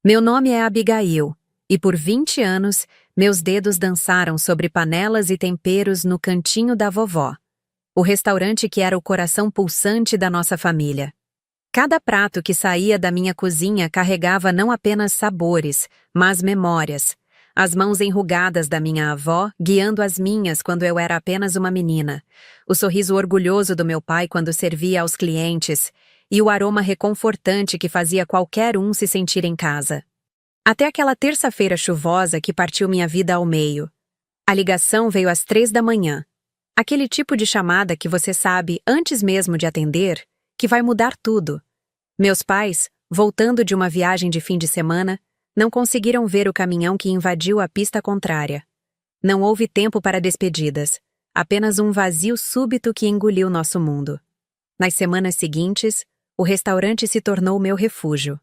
Meu nome é Abigail, e por 20 anos, meus dedos dançaram sobre panelas e temperos no cantinho da vovó, o restaurante que era o coração pulsante da nossa família. Cada prato que saía da minha cozinha carregava não apenas sabores, mas memórias. As mãos enrugadas da minha avó, guiando as minhas quando eu era apenas uma menina. O sorriso orgulhoso do meu pai quando servia aos clientes. E o aroma reconfortante que fazia qualquer um se sentir em casa. Até aquela terça-feira chuvosa que partiu minha vida ao meio. A ligação veio às 3 da manhã. Aquele tipo de chamada que você sabe, antes mesmo de atender, que vai mudar tudo. Meus pais, voltando de uma viagem de fim de semana, não conseguiram ver o caminhão que invadiu a pista contrária. Não houve tempo para despedidas, apenas um vazio súbito que engoliu nosso mundo. Nas semanas seguintes, o restaurante se tornou meu refúgio.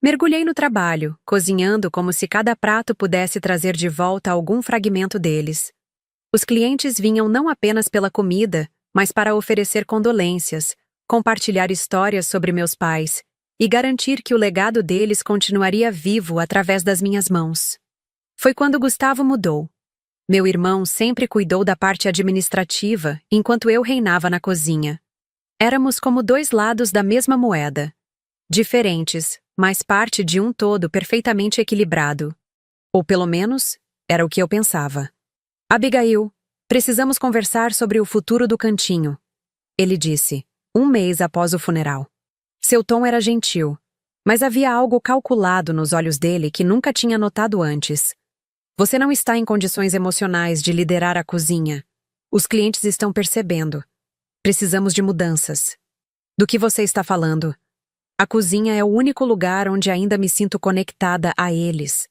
Mergulhei no trabalho, cozinhando como se cada prato pudesse trazer de volta algum fragmento deles. Os clientes vinham não apenas pela comida, mas para oferecer condolências, compartilhar histórias sobre meus pais e garantir que o legado deles continuaria vivo através das minhas mãos. Foi quando Gustavo mudou. Meu irmão sempre cuidou da parte administrativa, enquanto eu reinava na cozinha. Éramos como dois lados da mesma moeda. Diferentes, mas parte de um todo perfeitamente equilibrado. Ou pelo menos, era o que eu pensava. Abigail, precisamos conversar sobre o futuro do cantinho, ele disse, um mês após o funeral. Seu tom era gentil, mas havia algo calculado nos olhos dele que nunca tinha notado antes. Você não está em condições emocionais de liderar a cozinha. Os clientes estão percebendo. Precisamos de mudanças. Do que você está falando? A cozinha é o único lugar onde ainda me sinto conectada a eles.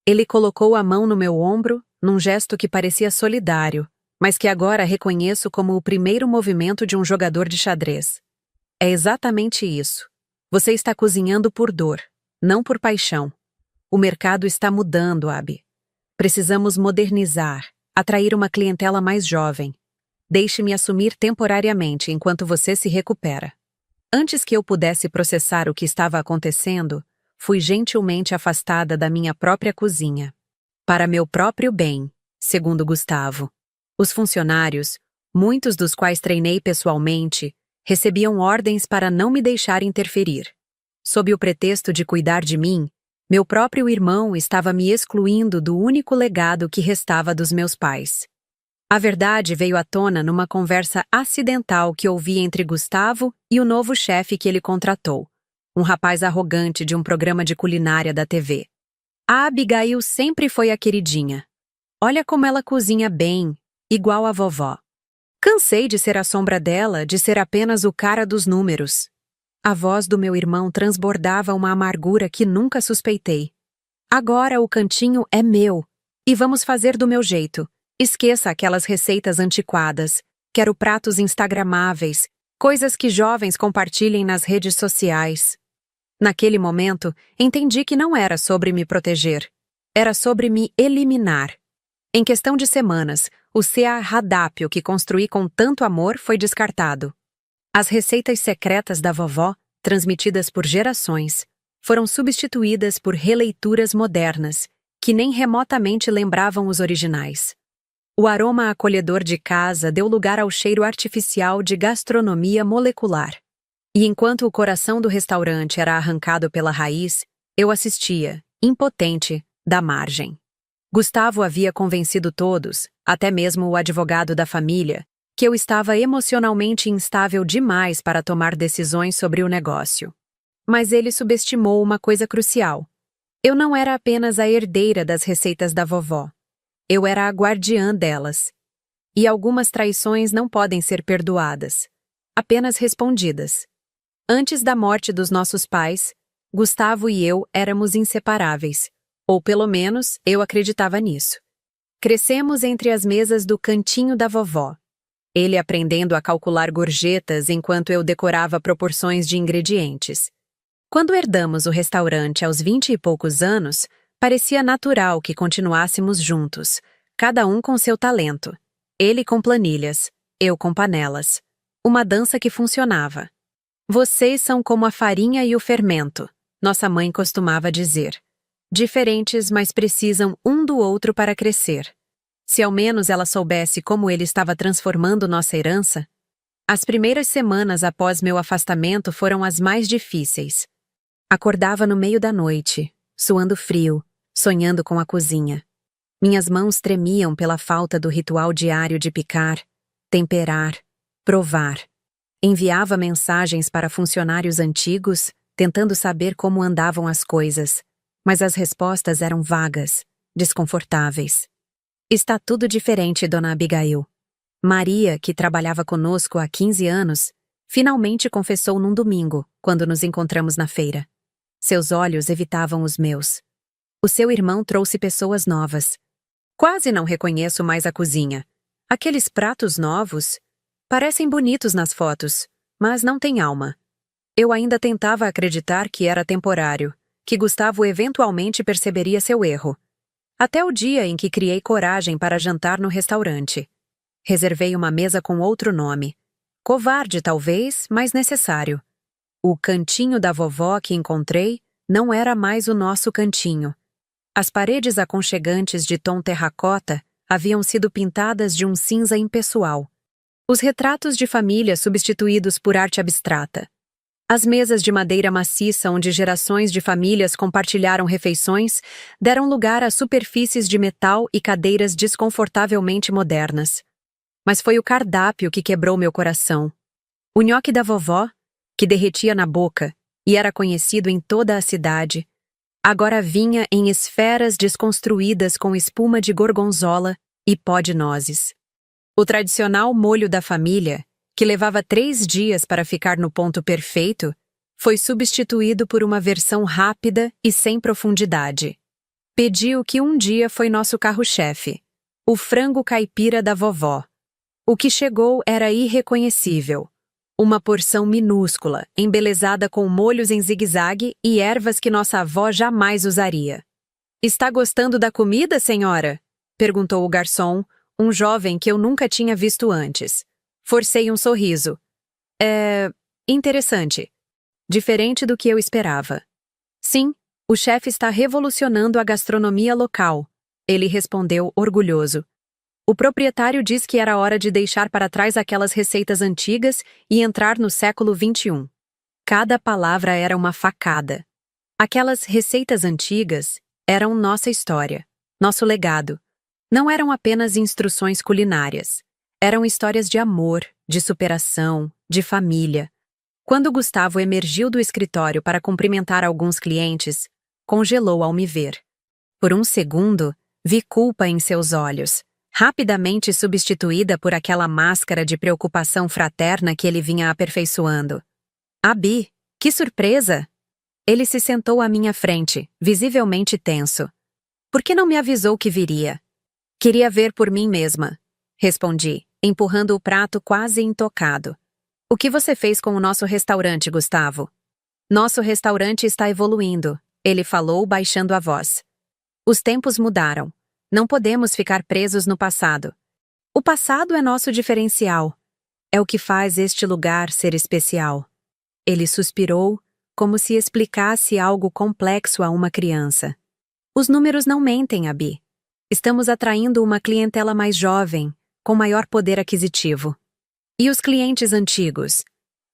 Ele colocou a mão no meu ombro, num gesto que parecia solidário, mas que agora reconheço como o primeiro movimento de um jogador de xadrez. É exatamente isso. Você está cozinhando por dor, não por paixão. O mercado está mudando, Abi. Precisamos modernizar, atrair uma clientela mais jovem. Deixe-me assumir temporariamente enquanto você se recupera. Antes que eu pudesse processar o que estava acontecendo, fui gentilmente afastada da minha própria cozinha. Para meu próprio bem, segundo Gustavo. Os funcionários, muitos dos quais treinei pessoalmente, recebiam ordens para não me deixar interferir. Sob o pretexto de cuidar de mim, meu próprio irmão estava me excluindo do único legado que restava dos meus pais. A verdade veio à tona numa conversa acidental que ouvi entre Gustavo e o novo chefe que ele contratou, um rapaz arrogante de um programa de culinária da TV. A Abigail sempre foi a queridinha. Olha como ela cozinha bem, igual a vovó. Cansei de ser a sombra dela, de ser apenas o cara dos números. A voz do meu irmão transbordava uma amargura que nunca suspeitei. Agora o cantinho é meu, e vamos fazer do meu jeito. Esqueça aquelas receitas antiquadas. Quero pratos instagramáveis, coisas que jovens compartilhem nas redes sociais. Naquele momento, entendi que não era sobre me proteger. Era sobre me eliminar. Em questão de semanas, o cardápio que construí com tanto amor foi descartado. As receitas secretas da vovó, transmitidas por gerações, foram substituídas por releituras modernas, que nem remotamente lembravam os originais. O aroma acolhedor de casa deu lugar ao cheiro artificial de gastronomia molecular. E enquanto o coração do restaurante era arrancado pela raiz, eu assistia, impotente, da margem. Gustavo havia convencido todos, até mesmo o advogado da família, que eu estava emocionalmente instável demais para tomar decisões sobre o negócio. Mas ele subestimou uma coisa crucial. Eu não era apenas a herdeira das receitas da vovó. Eu era a guardiã delas. E algumas traições não podem ser perdoadas, apenas respondidas. Antes da morte dos nossos pais, Gustavo e eu éramos inseparáveis, ou pelo menos eu acreditava nisso. Crescemos entre as mesas do cantinho da vovó. Ele aprendendo a calcular gorjetas enquanto eu decorava proporções de ingredientes. Quando herdamos o restaurante aos 20 e poucos anos, parecia natural que continuássemos juntos, cada um com seu talento. Ele com planilhas, eu com panelas. Uma dança que funcionava. Vocês são como a farinha e o fermento, nossa mãe costumava dizer. diferentes, mas precisam um do outro para crescer. Se ao menos ela soubesse como ele estava transformando nossa herança. As primeiras semanas após meu afastamento foram as mais difíceis. Acordava no meio da noite, suando frio, sonhando com a cozinha. Minhas mãos tremiam pela falta do ritual diário de picar, temperar, provar. Enviava mensagens para funcionários antigos, tentando saber como andavam as coisas, mas as respostas eram vagas, desconfortáveis. Está tudo diferente, Dona Abigail. Maria, que trabalhava conosco há 15 anos, finalmente confessou num domingo, quando nos encontramos na feira. Seus olhos evitavam os meus. O seu irmão trouxe pessoas novas. Quase não reconheço mais a cozinha. Aqueles pratos novos parecem bonitos nas fotos, mas não têm alma. Eu ainda tentava acreditar que era temporário, que Gustavo eventualmente perceberia seu erro. Até o dia em que criei coragem para jantar no restaurante. Reservei uma mesa com outro nome. Covarde, talvez, mas necessário. O cantinho da vovó que encontrei não era mais o nosso cantinho. As paredes aconchegantes de tom terracota haviam sido pintadas de um cinza impessoal. Os retratos de família substituídos por arte abstrata. As mesas de madeira maciça onde gerações de famílias compartilharam refeições deram lugar a superfícies de metal e cadeiras desconfortavelmente modernas. Mas foi o cardápio que quebrou meu coração. O nhoque da vovó, que derretia na boca e era conhecido em toda a cidade, agora vinha em esferas desconstruídas com espuma de gorgonzola e pó de nozes. O tradicional molho da família, que levava 3 dias para ficar no ponto perfeito, foi substituído por uma versão rápida e sem profundidade. Pedi o que um dia foi nosso carro-chefe, o frango caipira da vovó. O que chegou era irreconhecível. Uma porção minúscula, embelezada com molhos em zigue-zague e ervas que nossa avó jamais usaria. "Está gostando da comida, senhora?" perguntou o garçom, um jovem que eu nunca tinha visto antes. Forcei um sorriso. Interessante. Diferente do que eu esperava. "Sim, o chefe está revolucionando a gastronomia local", ele respondeu orgulhoso. O proprietário diz que era hora de deixar para trás aquelas receitas antigas e entrar no século XXI. Cada palavra era uma facada. Aquelas receitas antigas eram nossa história, nosso legado. Não eram apenas instruções culinárias. Eram histórias de amor, de superação, de família. Quando Gustavo emergiu do escritório para cumprimentar alguns clientes, congelou ao me ver. Por um segundo, vi culpa em seus olhos, rapidamente substituída por aquela máscara de preocupação fraterna que ele vinha aperfeiçoando. "Abi, que surpresa!" Ele se sentou à minha frente, visivelmente tenso. "Por que não me avisou que viria?" "Queria ver por mim mesma", respondi, empurrando o prato quase intocado. "O que você fez com o nosso restaurante, Gustavo?" "Nosso restaurante está evoluindo", ele falou, baixando a voz. "Os tempos mudaram. Não podemos ficar presos no passado. O passado é nosso diferencial. É o que faz este lugar ser especial." Ele suspirou, como se explicasse algo complexo a uma criança. "Os números não mentem, Abi. Estamos atraindo uma clientela mais jovem, com maior poder aquisitivo. E os clientes antigos?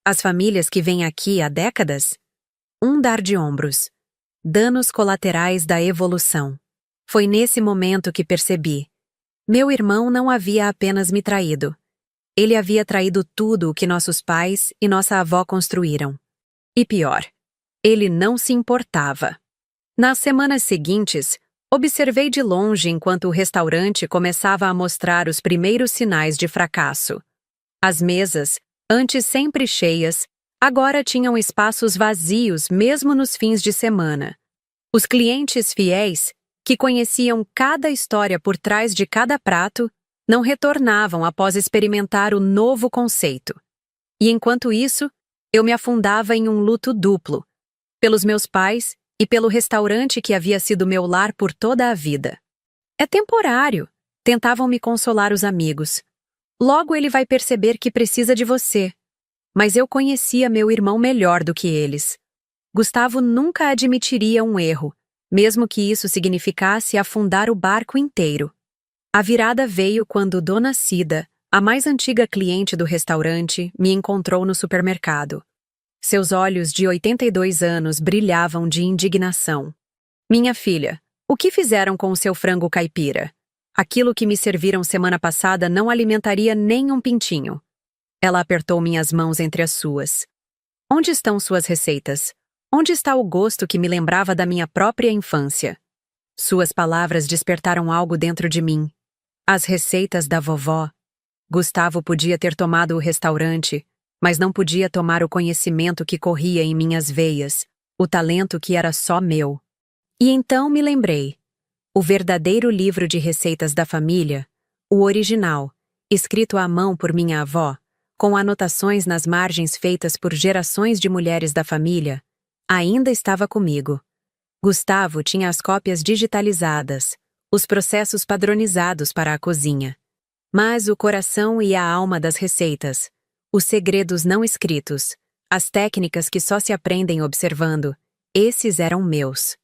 As famílias que vêm aqui há décadas?" Um dar de ombros. Danos colaterais da evolução. Foi nesse momento que percebi. Meu irmão não havia apenas me traído. Ele havia traído tudo o que nossos pais e nossa avó construíram. E pior, ele não se importava. Nas semanas seguintes, observei de longe enquanto o restaurante começava a mostrar os primeiros sinais de fracasso. As mesas, antes sempre cheias, agora tinham espaços vazios mesmo nos fins de semana. Os clientes fiéis, que conheciam cada história por trás de cada prato, não retornavam após experimentar o novo conceito. E enquanto isso, eu me afundava em um luto duplo, pelos meus pais e pelo restaurante que havia sido meu lar por toda a vida. "É temporário", tentavam me consolar os amigos. "Logo ele vai perceber que precisa de você." Mas eu conhecia meu irmão melhor do que eles. Gustavo nunca admitiria um erro, mesmo que isso significasse afundar o barco inteiro. A virada veio quando Dona Cida, a mais antiga cliente do restaurante, me encontrou no supermercado. Seus olhos de 82 anos brilhavam de indignação. Minha filha, o que fizeram com o seu frango caipira? Aquilo que me serviram semana passada não alimentaria nem um pintinho. Ela apertou minhas mãos entre as suas. Onde estão suas receitas? Onde está o gosto que me lembrava da minha própria infância? Suas palavras despertaram algo dentro de mim. As receitas da vovó. Gustavo podia ter tomado o restaurante, mas não podia tomar o conhecimento que corria em minhas veias, o talento que era só meu. E então me lembrei. O verdadeiro livro de receitas da família, o original, escrito à mão por minha avó, com anotações nas margens feitas por gerações de mulheres da família, ainda estava comigo. Gustavo tinha as cópias digitalizadas, os processos padronizados para a cozinha. Mas o coração e a alma das receitas, os segredos não escritos, as técnicas que só se aprendem observando, esses eram meus.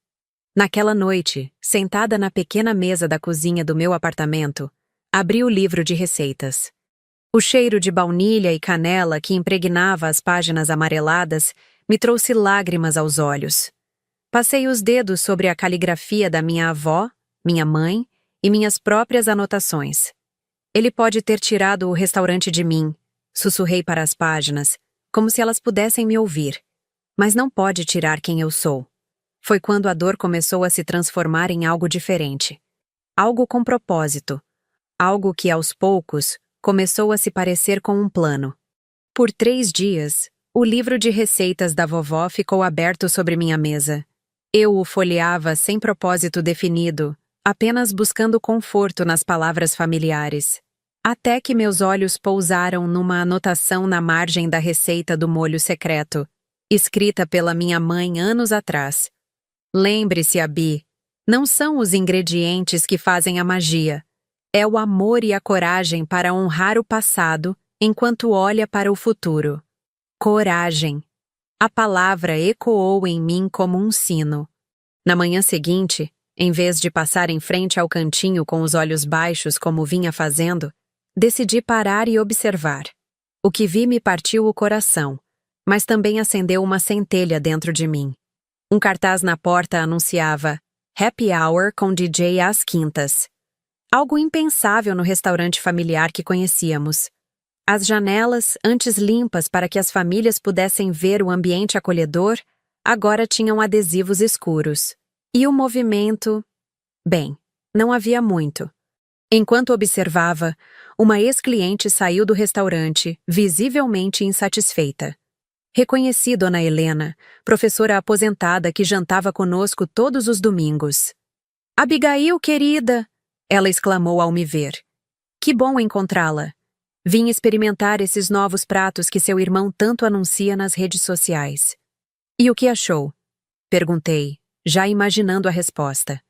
Naquela noite, sentada na pequena mesa da cozinha do meu apartamento, abri o livro de receitas. O cheiro de baunilha e canela que impregnava as páginas amareladas me trouxe lágrimas aos olhos. Passei os dedos sobre a caligrafia da minha avó, minha mãe e minhas próprias anotações. Ele pode ter tirado o restaurante de mim, sussurrei para as páginas, como se elas pudessem me ouvir. Mas não pode tirar quem eu sou. Foi quando a dor começou a se transformar em algo diferente. Algo com propósito. Algo que, aos poucos, começou a se parecer com um plano. Por 3 dias, o livro de receitas da vovó ficou aberto sobre minha mesa. Eu o folheava sem propósito definido, apenas buscando conforto nas palavras familiares. Até que meus olhos pousaram numa anotação na margem da receita do molho secreto, escrita pela minha mãe anos atrás. Lembre-se, Abi, não são os ingredientes que fazem a magia. É o amor e a coragem para honrar o passado enquanto olha para o futuro. Coragem. A palavra ecoou em mim como um sino. Na manhã seguinte, em vez de passar em frente ao cantinho com os olhos baixos como vinha fazendo, decidi parar e observar. O que vi me partiu o coração, mas também acendeu uma centelha dentro de mim. Um cartaz na porta anunciava Happy Hour com DJ às quintas. Algo impensável no restaurante familiar que conhecíamos. As janelas, antes limpas para que as famílias pudessem ver o ambiente acolhedor, agora tinham adesivos escuros. E o movimento... Bem, não havia muito. Enquanto observava, uma ex-cliente saiu do restaurante, visivelmente insatisfeita. Reconheci Dona Helena, professora aposentada que jantava conosco todos os domingos. "Abigail, querida!" ela exclamou ao me ver. "Que bom encontrá-la. Vim experimentar esses novos pratos que seu irmão tanto anuncia nas redes sociais." "E o que achou?" perguntei, já imaginando a resposta.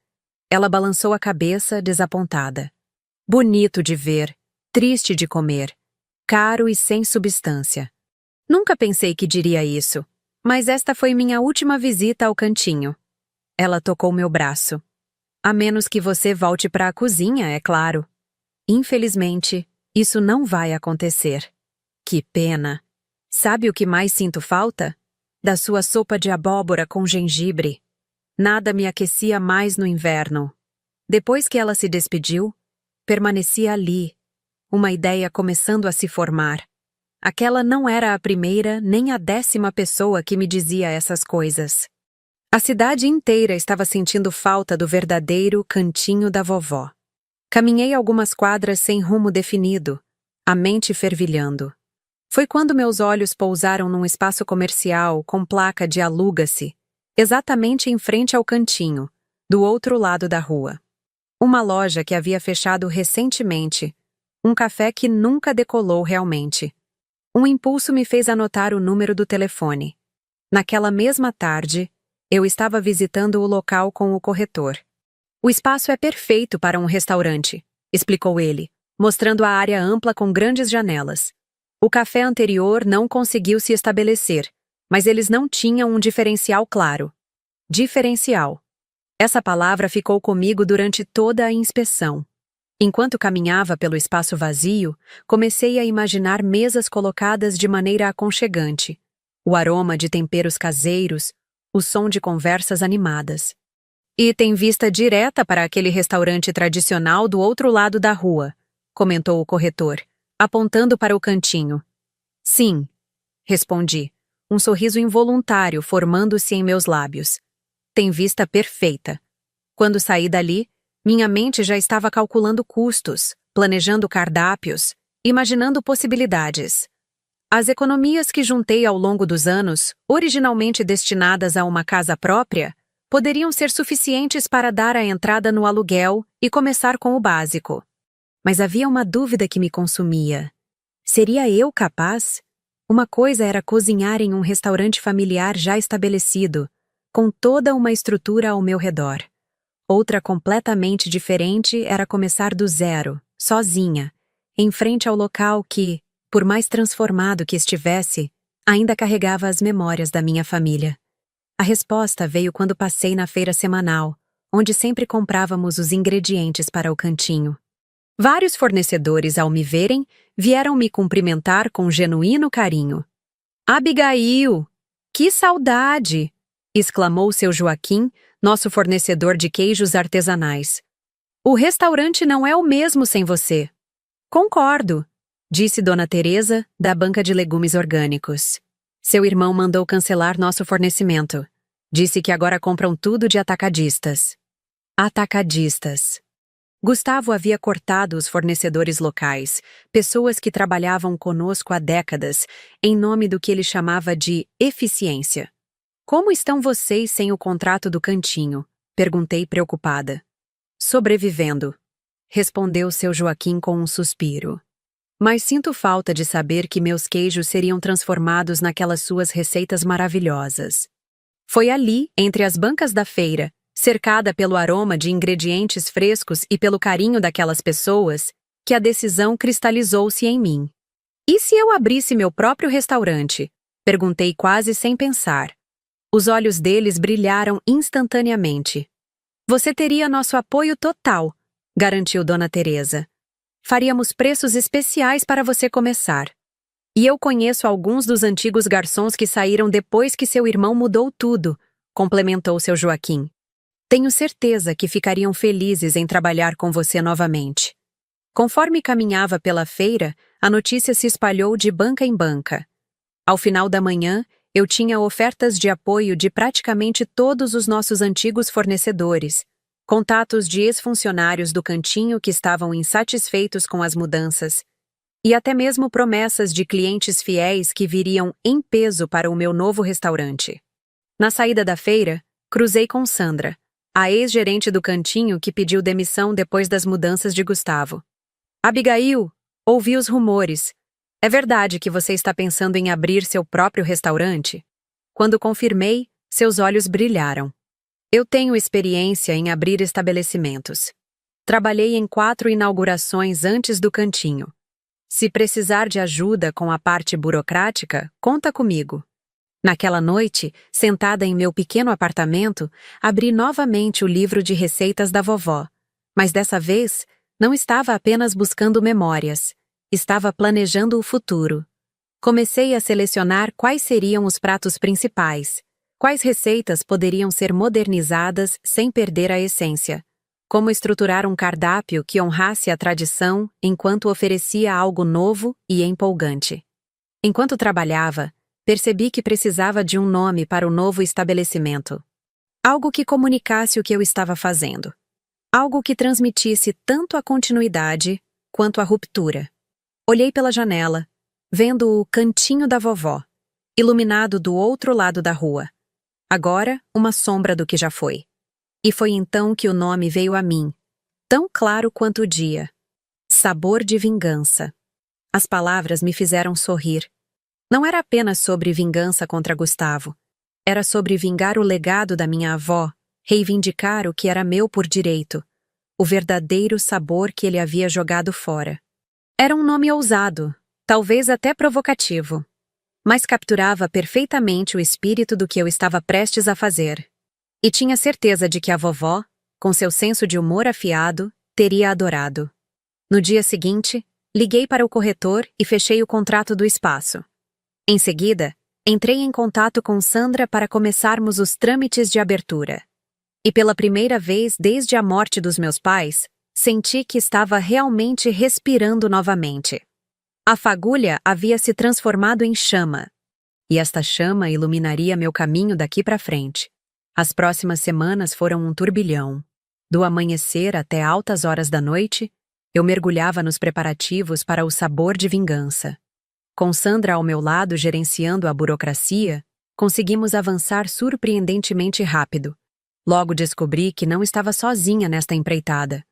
Ela balançou a cabeça, desapontada. "Bonito de ver, triste de comer, caro e sem substância." Nunca pensei que diria isso, mas esta foi minha última visita ao cantinho. Ela tocou meu braço. "A menos que você volte para a cozinha, é claro." "Infelizmente, isso não vai acontecer." "Que pena. Sabe o que mais sinto falta? Da sua sopa de abóbora com gengibre. Nada me aquecia mais no inverno." Depois que ela se despediu, permaneci ali, uma ideia começando a se formar. Aquela não era a primeira nem a 10ª pessoa que me dizia essas coisas. A cidade inteira estava sentindo falta do verdadeiro cantinho da vovó. Caminhei algumas quadras sem rumo definido, a mente fervilhando. Foi quando meus olhos pousaram num espaço comercial com placa de aluga-se, exatamente em frente ao cantinho, do outro lado da rua. Uma loja que havia fechado recentemente, um café que nunca decolou realmente. Um impulso me fez anotar o número do telefone. Naquela mesma tarde, eu estava visitando o local com o corretor. "O espaço é perfeito para um restaurante", explicou ele, mostrando a área ampla com grandes janelas. O café anterior não conseguiu se estabelecer, mas eles não tinham um diferencial claro. Diferencial. Essa palavra ficou comigo durante toda a inspeção. Enquanto caminhava pelo espaço vazio, comecei a imaginar mesas colocadas de maneira aconchegante, o aroma de temperos caseiros, o som de conversas animadas. E tem vista direta para aquele restaurante tradicional do outro lado da rua, comentou o corretor, apontando para o cantinho. Sim, respondi, um sorriso involuntário formando-se em meus lábios. Tem vista perfeita. Quando saí dali, minha mente já estava calculando custos, planejando cardápios, imaginando possibilidades. As economias que juntei ao longo dos anos, originalmente destinadas a uma casa própria, poderiam ser suficientes para dar a entrada no aluguel e começar com o básico. Mas havia uma dúvida que me consumia. Seria eu capaz? Uma coisa era cozinhar em um restaurante familiar já estabelecido, com toda uma estrutura ao meu redor. Outra completamente diferente era começar do zero, sozinha, em frente ao local que, por mais transformado que estivesse, ainda carregava as memórias da minha família. A resposta veio quando passei na feira semanal, onde sempre comprávamos os ingredientes para o cantinho. Vários fornecedores, ao me verem, vieram me cumprimentar com genuíno carinho. Abigail! Que saudade! Exclamou seu Joaquim, nosso fornecedor de queijos artesanais. O restaurante não é o mesmo sem você. Concordo, disse Dona Teresa, da banca de legumes orgânicos. Seu irmão mandou cancelar nosso fornecimento. Disse que agora compram tudo de atacadistas. Atacadistas. Gustavo havia cortado os fornecedores locais, pessoas que trabalhavam conosco há décadas, em nome do que ele chamava de eficiência. Como estão vocês sem o contrato do cantinho? Perguntei preocupada. Sobrevivendo, respondeu seu Joaquim com um suspiro. Mas sinto falta de saber que meus queijos seriam transformados naquelas suas receitas maravilhosas. Foi ali, entre as bancas da feira, cercada pelo aroma de ingredientes frescos e pelo carinho daquelas pessoas, que a decisão cristalizou-se em mim. E se eu abrisse meu próprio restaurante? Perguntei quase sem pensar. Os olhos deles brilharam instantaneamente. Você teria nosso apoio total, garantiu Dona Teresa. Faríamos preços especiais para você começar. E eu conheço alguns dos antigos garçons que saíram depois que seu irmão mudou tudo, complementou seu Joaquim. Tenho certeza que ficariam felizes em trabalhar com você novamente. Conforme caminhava pela feira, a notícia se espalhou de banca em banca. Ao final da manhã, eu tinha ofertas de apoio de praticamente todos os nossos antigos fornecedores, contatos de ex-funcionários do cantinho que estavam insatisfeitos com as mudanças, e até mesmo promessas de clientes fiéis que viriam em peso para o meu novo restaurante. Na saída da feira, cruzei com Sandra, a ex-gerente do cantinho que pediu demissão depois das mudanças de Gustavo. Abigail, ouvi os rumores. É verdade que você está pensando em abrir seu próprio restaurante? Quando confirmei, seus olhos brilharam. Eu tenho experiência em abrir estabelecimentos. Trabalhei em 4 inaugurações antes do cantinho. Se precisar de ajuda com a parte burocrática, conta comigo. Naquela noite, sentada em meu pequeno apartamento, abri novamente o livro de receitas da vovó. Mas dessa vez, não estava apenas buscando memórias. Estava planejando o futuro. Comecei a selecionar quais seriam os pratos principais, quais receitas poderiam ser modernizadas sem perder a essência, como estruturar um cardápio que honrasse a tradição enquanto oferecia algo novo e empolgante. Enquanto trabalhava, percebi que precisava de um nome para o novo estabelecimento. Algo que comunicasse o que eu estava fazendo. Algo que transmitisse tanto a continuidade quanto a ruptura. Olhei pela janela, vendo o cantinho da vovó, iluminado do outro lado da rua. Agora, uma sombra do que já foi. E foi então que o nome veio a mim, tão claro quanto o dia. Sabor de vingança. As palavras me fizeram sorrir. Não era apenas sobre vingança contra Gustavo. Era sobre vingar o legado da minha avó, reivindicar o que era meu por direito, o verdadeiro sabor que ele havia jogado fora. Era um nome ousado, talvez até provocativo, mas capturava perfeitamente o espírito do que eu estava prestes a fazer. E tinha certeza de que a vovó, com seu senso de humor afiado, teria adorado. No dia seguinte, liguei para o corretor e fechei o contrato do espaço. Em seguida, entrei em contato com Sandra para começarmos os trâmites de abertura. E pela primeira vez desde a morte dos meus pais, senti que estava realmente respirando novamente. A fagulha havia se transformado em chama. E esta chama iluminaria meu caminho daqui para frente. As próximas semanas foram um turbilhão. Do amanhecer até altas horas da noite, eu mergulhava nos preparativos para o sabor de vingança. Com Sandra ao meu lado gerenciando a burocracia, conseguimos avançar surpreendentemente rápido. Logo descobri que não estava sozinha nesta empreitada.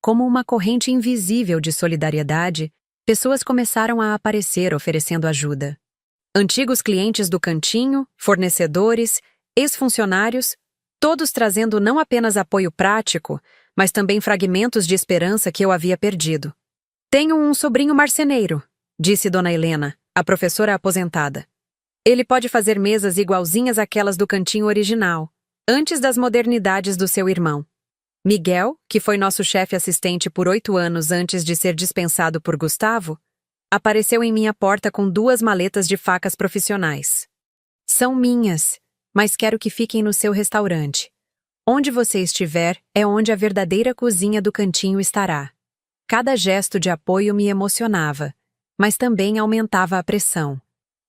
Como uma corrente invisível de solidariedade, pessoas começaram a aparecer oferecendo ajuda. Antigos clientes do cantinho, fornecedores, ex-funcionários, todos trazendo não apenas apoio prático, mas também fragmentos de esperança que eu havia perdido. Tenho um sobrinho marceneiro, disse Dona Helena, a professora aposentada. Ele pode fazer mesas igualzinhas àquelas do cantinho original, antes das modernidades do seu irmão. Miguel, que foi nosso chefe assistente por 8 anos antes de ser dispensado por Gustavo, apareceu em minha porta com 2 maletas de facas profissionais. São minhas, mas quero que fiquem no seu restaurante. Onde você estiver é onde a verdadeira cozinha do cantinho estará. Cada gesto de apoio me emocionava, mas também aumentava a pressão.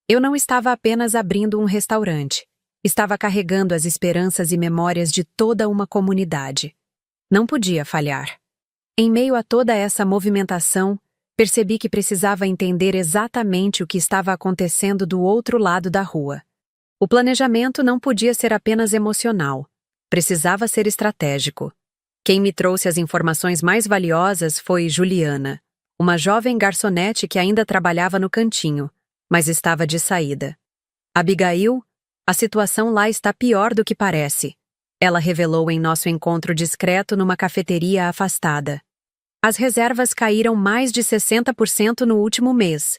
Eu não estava apenas abrindo um restaurante. Estava carregando as esperanças e memórias de toda uma comunidade. Não podia falhar. Em meio a toda essa movimentação, percebi que precisava entender exatamente o que estava acontecendo do outro lado da rua. O planejamento não podia ser apenas emocional. Precisava ser estratégico. Quem me trouxe as informações mais valiosas foi Juliana, uma jovem garçonete que ainda trabalhava no cantinho, mas estava de saída. Abigail, a situação lá está pior do que parece. Ela revelou em nosso encontro discreto numa cafeteria afastada. As reservas caíram mais de 60% no último mês.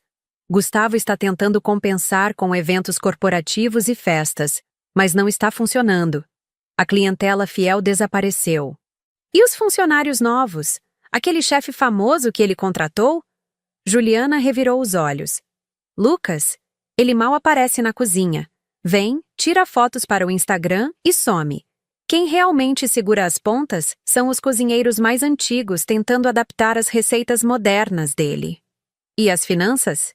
Gustavo está tentando compensar com eventos corporativos e festas, mas não está funcionando. A clientela fiel desapareceu. E os funcionários novos? Aquele chefe famoso que ele contratou? Juliana revirou os olhos. Lucas? Ele mal aparece na cozinha. Vem, tira fotos para o Instagram e some. Quem realmente segura as pontas são os cozinheiros mais antigos tentando adaptar as receitas modernas dele. E as finanças?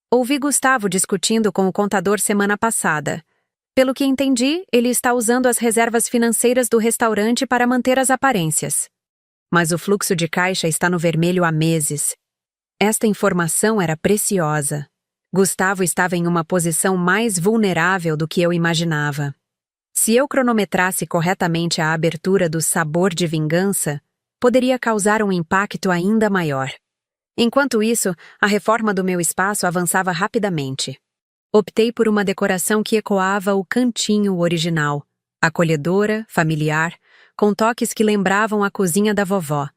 Ouvi Gustavo discutindo com o contador semana passada. Pelo que entendi, ele está usando as reservas financeiras do restaurante para manter as aparências. Mas o fluxo de caixa está no vermelho há meses. Esta informação era preciosa. Gustavo estava em uma posição mais vulnerável do que eu imaginava. Se eu cronometrasse corretamente a abertura do Sabor de Vingança, poderia causar um impacto ainda maior. Enquanto isso, a reforma do meu espaço avançava rapidamente. Optei por uma decoração que ecoava o cantinho original, acolhedora, familiar, com toques que lembravam a cozinha da vovó,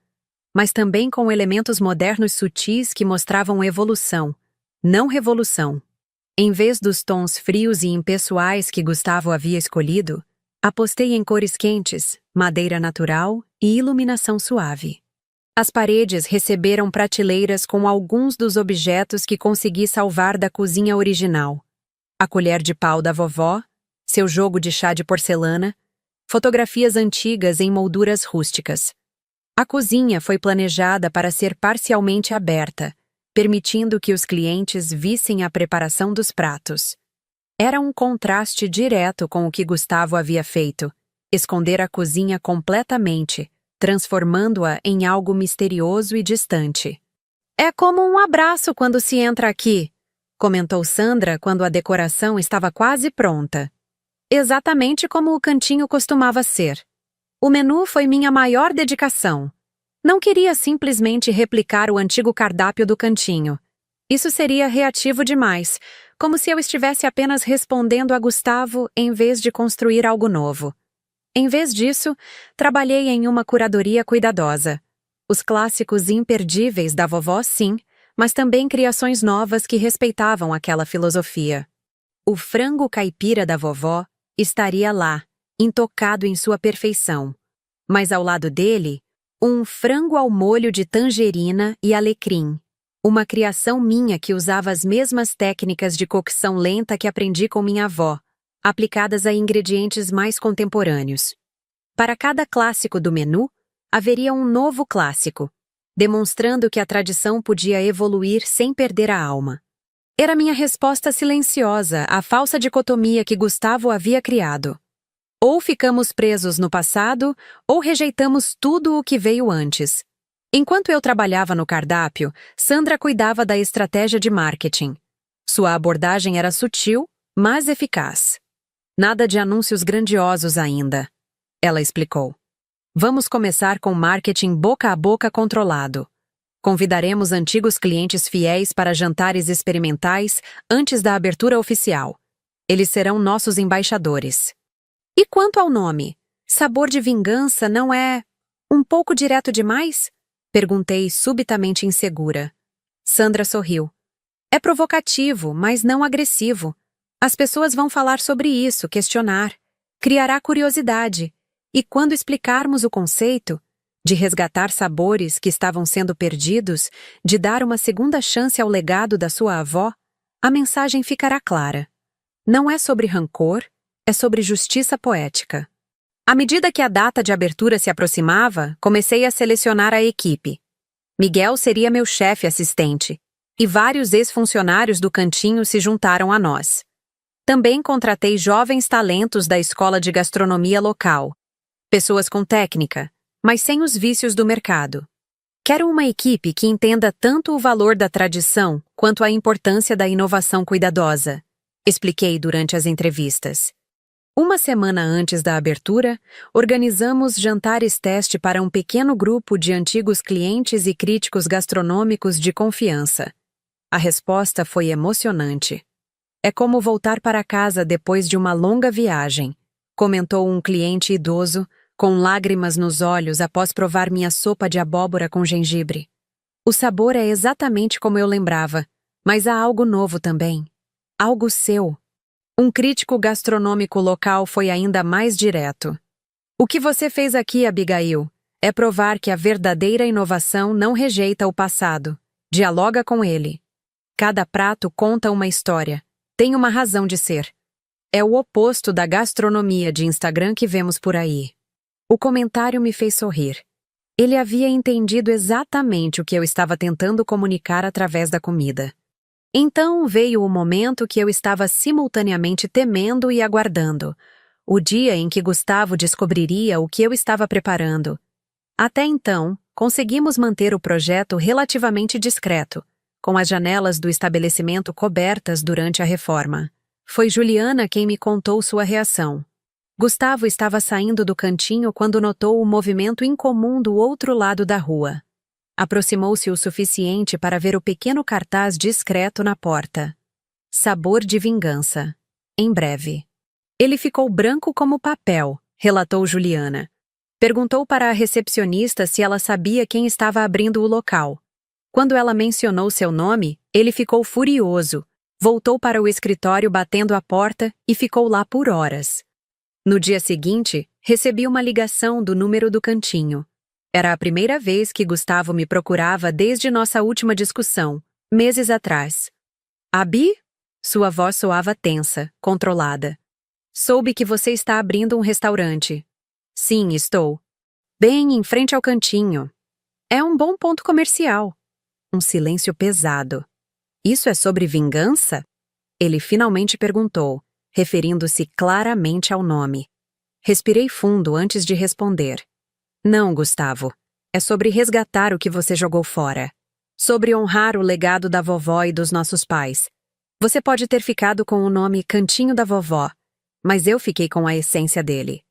mas também com elementos modernos sutis que mostravam evolução, não revolução. Em vez dos tons frios e impessoais que Gustavo havia escolhido, apostei em cores quentes, madeira natural e iluminação suave. As paredes receberam prateleiras com alguns dos objetos que consegui salvar da cozinha original. A colher de pau da vovó, seu jogo de chá de porcelana, fotografias antigas em molduras rústicas. A cozinha foi planejada para ser parcialmente aberta, permitindo que os clientes vissem a preparação dos pratos. Era um contraste direto com o que Gustavo havia feito, esconder a cozinha completamente, transformando-a em algo misterioso e distante. É como um abraço quando se entra aqui, comentou Sandra quando a decoração estava quase pronta. Exatamente como o cantinho costumava ser. O menu foi minha maior dedicação. Não queria simplesmente replicar o antigo cardápio do cantinho. Isso seria reativo demais, como se eu estivesse apenas respondendo a Gustavo em vez de construir algo novo. Em vez disso, trabalhei em uma curadoria cuidadosa. Os clássicos imperdíveis da vovó, sim, mas também criações novas que respeitavam aquela filosofia. O frango caipira da vovó estaria lá, intocado em sua perfeição. Mas ao lado dele, um frango ao molho de tangerina e alecrim. Uma criação minha que usava as mesmas técnicas de cocção lenta que aprendi com minha avó, aplicadas a ingredientes mais contemporâneos. Para cada clássico do menu, haveria um novo clássico, demonstrando que a tradição podia evoluir sem perder a alma. Era minha resposta silenciosa à falsa dicotomia que Gustavo havia criado. Ou ficamos presos no passado, ou rejeitamos tudo o que veio antes. Enquanto eu trabalhava no cardápio, Sandra cuidava da estratégia de marketing. Sua abordagem era sutil, mas eficaz. Nada de anúncios grandiosos ainda, ela explicou. Vamos começar com marketing boca a boca controlado. Convidaremos antigos clientes fiéis para jantares experimentais antes da abertura oficial. Eles serão nossos embaixadores. E quanto ao nome? Sabor de Vingança não é um pouco direto demais? Perguntei subitamente insegura. Sandra sorriu. É provocativo, mas não agressivo. As pessoas vão falar sobre isso, questionar. Criará curiosidade. E quando explicarmos o conceito, de resgatar sabores que estavam sendo perdidos, de dar uma segunda chance ao legado da sua avó, a mensagem ficará clara. Não é sobre rancor, é sobre justiça poética. À medida que a data de abertura se aproximava, comecei a selecionar a equipe. Miguel seria meu chefe assistente, e vários ex-funcionários do cantinho se juntaram a nós. Também contratei jovens talentos da escola de gastronomia local. Pessoas com técnica, mas sem os vícios do mercado. Quero uma equipe que entenda tanto o valor da tradição quanto a importância da inovação cuidadosa, expliquei durante as entrevistas. Uma semana antes da abertura, organizamos jantares teste para um pequeno grupo de antigos clientes e críticos gastronômicos de confiança. A resposta foi emocionante. É como voltar para casa depois de uma longa viagem, comentou um cliente idoso, com lágrimas nos olhos após provar minha sopa de abóbora com gengibre. O sabor é exatamente como eu lembrava, mas há algo novo também. Algo seu. Um crítico gastronômico local foi ainda mais direto. O que você fez aqui, Abigail, é provar que a verdadeira inovação não rejeita o passado, dialoga com ele. Cada prato conta uma história, tem uma razão de ser. É o oposto da gastronomia de Instagram que vemos por aí. O comentário me fez sorrir. Ele havia entendido exatamente o que eu estava tentando comunicar através da comida. Então veio o momento que eu estava simultaneamente temendo e aguardando. O dia em que Gustavo descobriria o que eu estava preparando. Até então, conseguimos manter o projeto relativamente discreto, com as janelas do estabelecimento cobertas durante a reforma. Foi Juliana quem me contou sua reação. Gustavo estava saindo do cantinho quando notou o movimento incomum do outro lado da rua. Aproximou-se o suficiente para ver o pequeno cartaz discreto na porta. Sabor de Vingança. Em breve. Ele ficou branco como papel, relatou Juliana. Perguntou para a recepcionista se ela sabia quem estava abrindo o local. Quando ela mencionou seu nome, ele ficou furioso. Voltou para o escritório batendo a porta e ficou lá por horas. No dia seguinte, recebi uma ligação do número do cantinho. Era a primeira vez que Gustavo me procurava desde nossa última discussão, meses atrás. Abi? Sua voz soava tensa, controlada. Soube que você está abrindo um restaurante. Sim, estou. Bem em frente ao cantinho. É um bom ponto comercial. Um silêncio pesado. Isso é sobre vingança? Ele finalmente perguntou, referindo-se claramente ao nome. Respirei fundo antes de responder. Não, Gustavo. É sobre resgatar o que você jogou fora. Sobre honrar o legado da vovó e dos nossos pais. Você pode ter ficado com o nome Cantinho da Vovó, mas eu fiquei com a essência dele.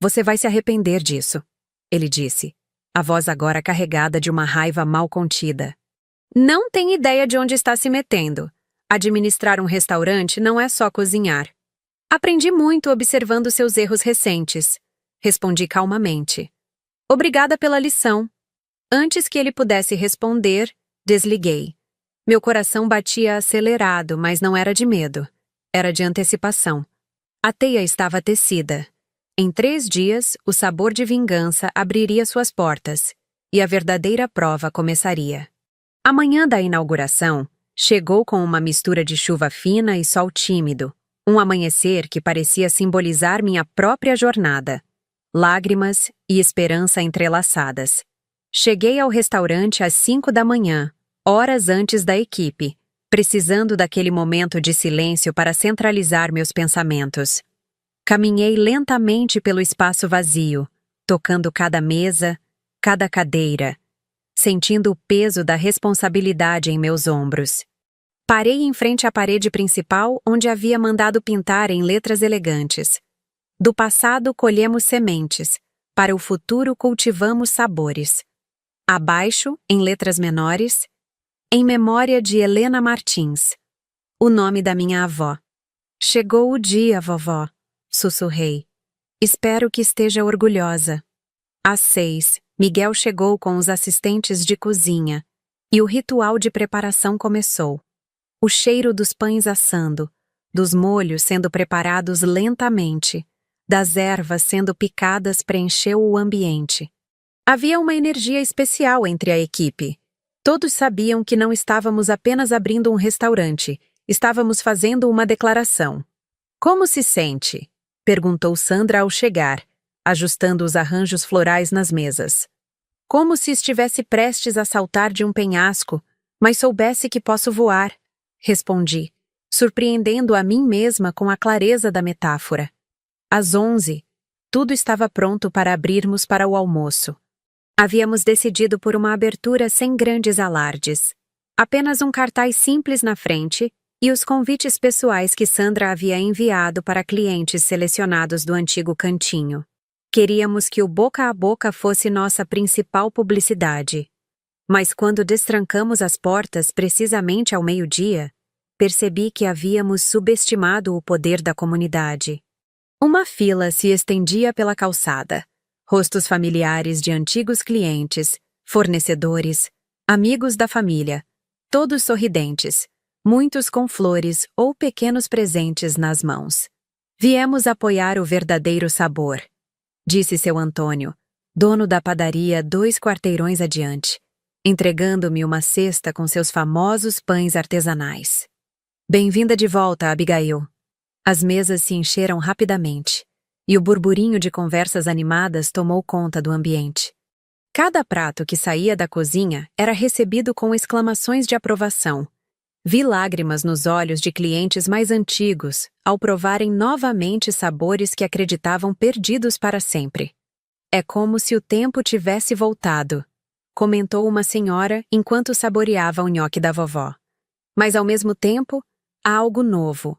Você vai se arrepender disso, ele disse, a voz agora carregada de uma raiva mal contida. Não tem ideia de onde está se metendo. Administrar um restaurante não é só cozinhar. Aprendi muito observando seus erros recentes, respondi calmamente. Obrigada pela lição. Antes que ele pudesse responder, desliguei. Meu coração batia acelerado, mas não era de medo. Era de antecipação. A teia estava tecida. Em 3 dias, o sabor de vingança abriria suas portas, e a verdadeira prova começaria. A manhã da inauguração chegou com uma mistura de chuva fina e sol tímido, um amanhecer que parecia simbolizar minha própria jornada. Lágrimas e esperança entrelaçadas. Cheguei ao restaurante às 5 da manhã, horas antes da equipe, precisando daquele momento de silêncio para centralizar meus pensamentos. Caminhei lentamente pelo espaço vazio, tocando cada mesa, cada cadeira, sentindo o peso da responsabilidade em meus ombros. Parei em frente à parede principal onde havia mandado pintar em letras elegantes. Do passado colhemos sementes, para o futuro cultivamos sabores. Abaixo, em letras menores, em memória de Helena Martins, o nome da minha avó. Chegou o dia, vovó, sussurrei. Espero que esteja orgulhosa. Às 6, Miguel chegou com os assistentes de cozinha, e o ritual de preparação começou. O cheiro dos pães assando, dos molhos sendo preparados lentamente, das ervas sendo picadas preencheu o ambiente. Havia uma energia especial entre a equipe. Todos sabiam que não estávamos apenas abrindo um restaurante, estávamos fazendo uma declaração. Como se sente? Perguntou Sandra ao chegar, ajustando os arranjos florais nas mesas. Como se estivesse prestes a saltar de um penhasco, mas soubesse que posso voar, respondi, surpreendendo a mim mesma com a clareza da metáfora. Às 11, tudo estava pronto para abrirmos para o almoço. Havíamos decidido por uma abertura sem grandes alardes. Apenas um cartaz simples na frente e os convites pessoais que Sandra havia enviado para clientes selecionados do antigo cantinho. Queríamos que o boca a boca fosse nossa principal publicidade. Mas quando destrancamos as portas precisamente ao meio-dia, percebi que havíamos subestimado o poder da comunidade. Uma fila se estendia pela calçada. Rostos familiares de antigos clientes, fornecedores, amigos da família, todos sorridentes, muitos com flores ou pequenos presentes nas mãos. Viemos apoiar o verdadeiro sabor, disse seu Antônio, dono da padaria 2 quarteirões adiante, entregando-me uma cesta com seus famosos pães artesanais. Bem-vinda de volta, Abigail. As mesas se encheram rapidamente, e o burburinho de conversas animadas tomou conta do ambiente. Cada prato que saía da cozinha era recebido com exclamações de aprovação. Vi lágrimas nos olhos de clientes mais antigos ao provarem novamente sabores que acreditavam perdidos para sempre. É como se o tempo tivesse voltado, comentou uma senhora enquanto saboreava o nhoque da vovó. Mas ao mesmo tempo, há algo novo.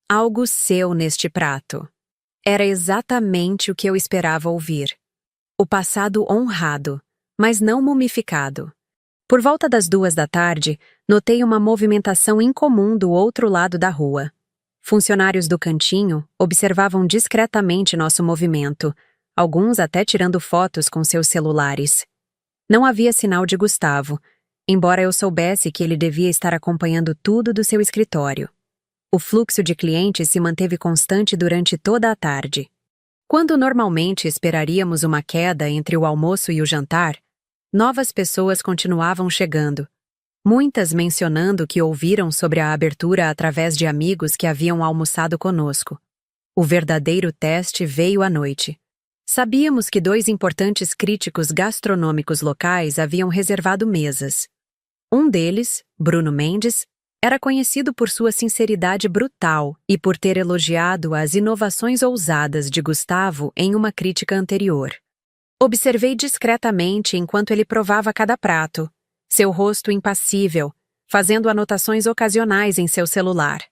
Algo seu neste prato. Era exatamente o que eu esperava ouvir. O passado honrado, mas não mumificado. Por volta das 2 da tarde, notei uma movimentação incomum do outro lado da rua. Funcionários do cantinho observavam discretamente nosso movimento, alguns até tirando fotos com seus celulares. Não havia sinal de Gustavo, embora eu soubesse que ele devia estar acompanhando tudo do seu escritório. O fluxo de clientes se manteve constante durante toda a tarde. Quando normalmente esperaríamos uma queda entre o almoço e o jantar, novas pessoas continuavam chegando, muitas mencionando que ouviram sobre a abertura através de amigos que haviam almoçado conosco. O verdadeiro teste veio à noite. Sabíamos que 2 importantes críticos gastronômicos locais haviam reservado mesas. Um deles, Bruno Mendes, era conhecido por sua sinceridade brutal e por ter elogiado as inovações ousadas de Gustavo em uma crítica anterior. Observei discretamente enquanto ele provava cada prato, seu rosto impassível, fazendo anotações ocasionais em seu celular.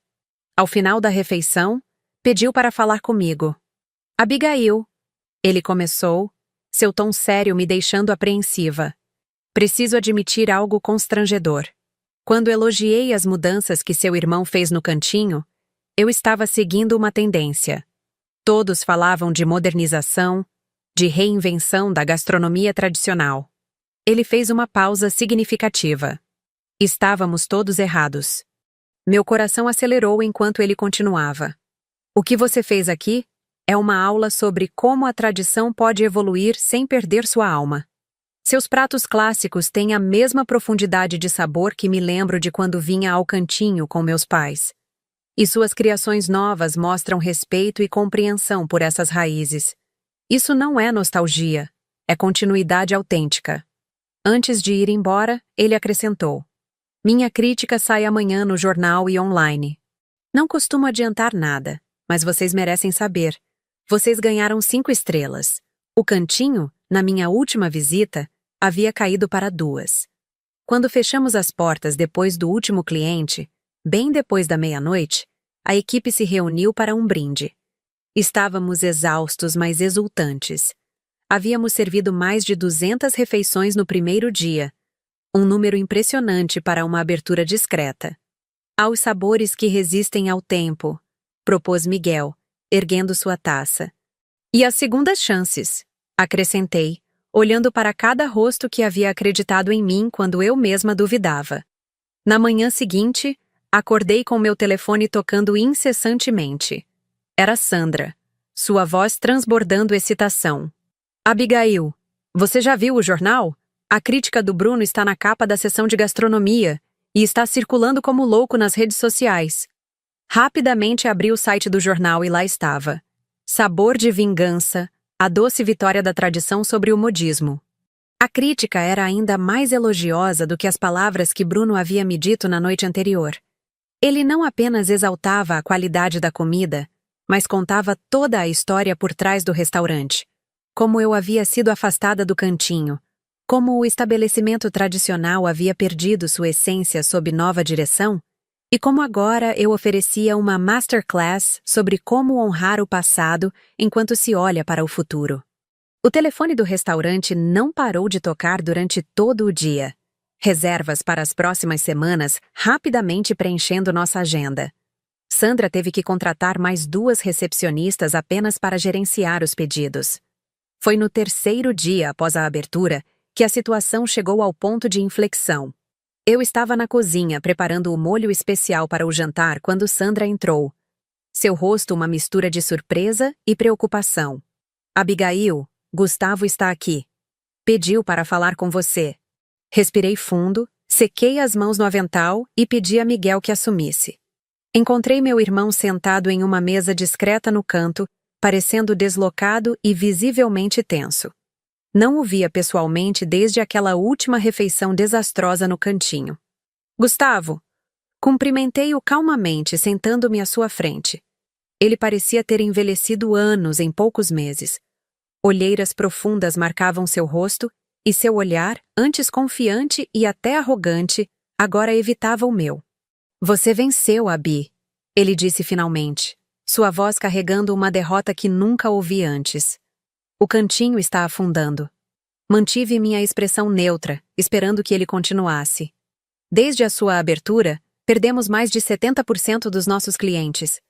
Ao final da refeição, pediu para falar comigo. Abigail, ele começou, seu tom sério me deixando apreensiva. Preciso admitir algo constrangedor. Quando elogiei as mudanças que seu irmão fez no cantinho, eu estava seguindo uma tendência. Todos falavam de modernização, de reinvenção da gastronomia tradicional. Ele fez uma pausa significativa. Estávamos todos errados. Meu coração acelerou enquanto ele continuava. O que você fez aqui? É uma aula sobre como a tradição pode evoluir sem perder sua alma. Seus pratos clássicos têm a mesma profundidade de sabor que me lembro de quando vinha ao cantinho com meus pais. E suas criações novas mostram respeito e compreensão por essas raízes. Isso não é nostalgia, é continuidade autêntica. Antes de ir embora, ele acrescentou: minha crítica sai amanhã no jornal e online. Não costumo adiantar nada, mas vocês merecem saber. Vocês ganharam 5 estrelas. O cantinho, na minha última visita, havia caído para 2. Quando fechamos as portas depois do último cliente, bem depois da meia-noite, a equipe se reuniu para um brinde. Estávamos exaustos, mas exultantes. Havíamos servido mais de 200 refeições no primeiro dia, um número impressionante para uma abertura discreta. Aos sabores que resistem ao tempo, propôs Miguel, erguendo sua taça. E as segundas chances, acrescentei, olhando para cada rosto que havia acreditado em mim quando eu mesma duvidava. Na manhã seguinte, acordei com meu telefone tocando incessantemente. Era Sandra, sua voz transbordando excitação. Abigail, você já viu o jornal? A crítica do Bruno está na capa da seção de gastronomia e está circulando como louco nas redes sociais. Rapidamente abri o site do jornal e lá estava: Sabor de vingança, a doce vitória da tradição sobre o modismo. A crítica era ainda mais elogiosa do que as palavras que Bruno havia me dito na noite anterior. Ele não apenas exaltava a qualidade da comida, mas contava toda a história por trás do restaurante. Como eu havia sido afastada do cantinho, como o estabelecimento tradicional havia perdido sua essência sob nova direção, e como agora eu oferecia uma masterclass sobre como honrar o passado enquanto se olha para o futuro. O telefone do restaurante não parou de tocar durante todo o dia. Reservas para as próximas semanas rapidamente preenchendo nossa agenda. Sandra teve que contratar mais 2 recepcionistas apenas para gerenciar os pedidos. Foi no 3º dia após a abertura que a situação chegou ao ponto de inflexão. Eu estava na cozinha preparando o molho especial para o jantar quando Sandra entrou. Seu rosto uma mistura de surpresa e preocupação. Abigail, Gustavo está aqui. Pediu para falar com você. Respirei fundo, sequei as mãos no avental e pedi a Miguel que assumisse. Encontrei meu irmão sentado em uma mesa discreta no canto, parecendo deslocado e visivelmente tenso. Não o via pessoalmente desde aquela última refeição desastrosa no cantinho. Gustavo! Cumprimentei-o calmamente, sentando-me à sua frente. Ele parecia ter envelhecido anos em poucos meses. Olheiras profundas marcavam seu rosto, e seu olhar, antes confiante e até arrogante, agora evitava o meu. Você venceu, Abi, ele disse finalmente, sua voz carregando uma derrota que nunca ouvi antes. O cantinho está afundando. Mantive minha expressão neutra, esperando que ele continuasse. Desde a sua abertura, perdemos mais de 70% dos nossos clientes.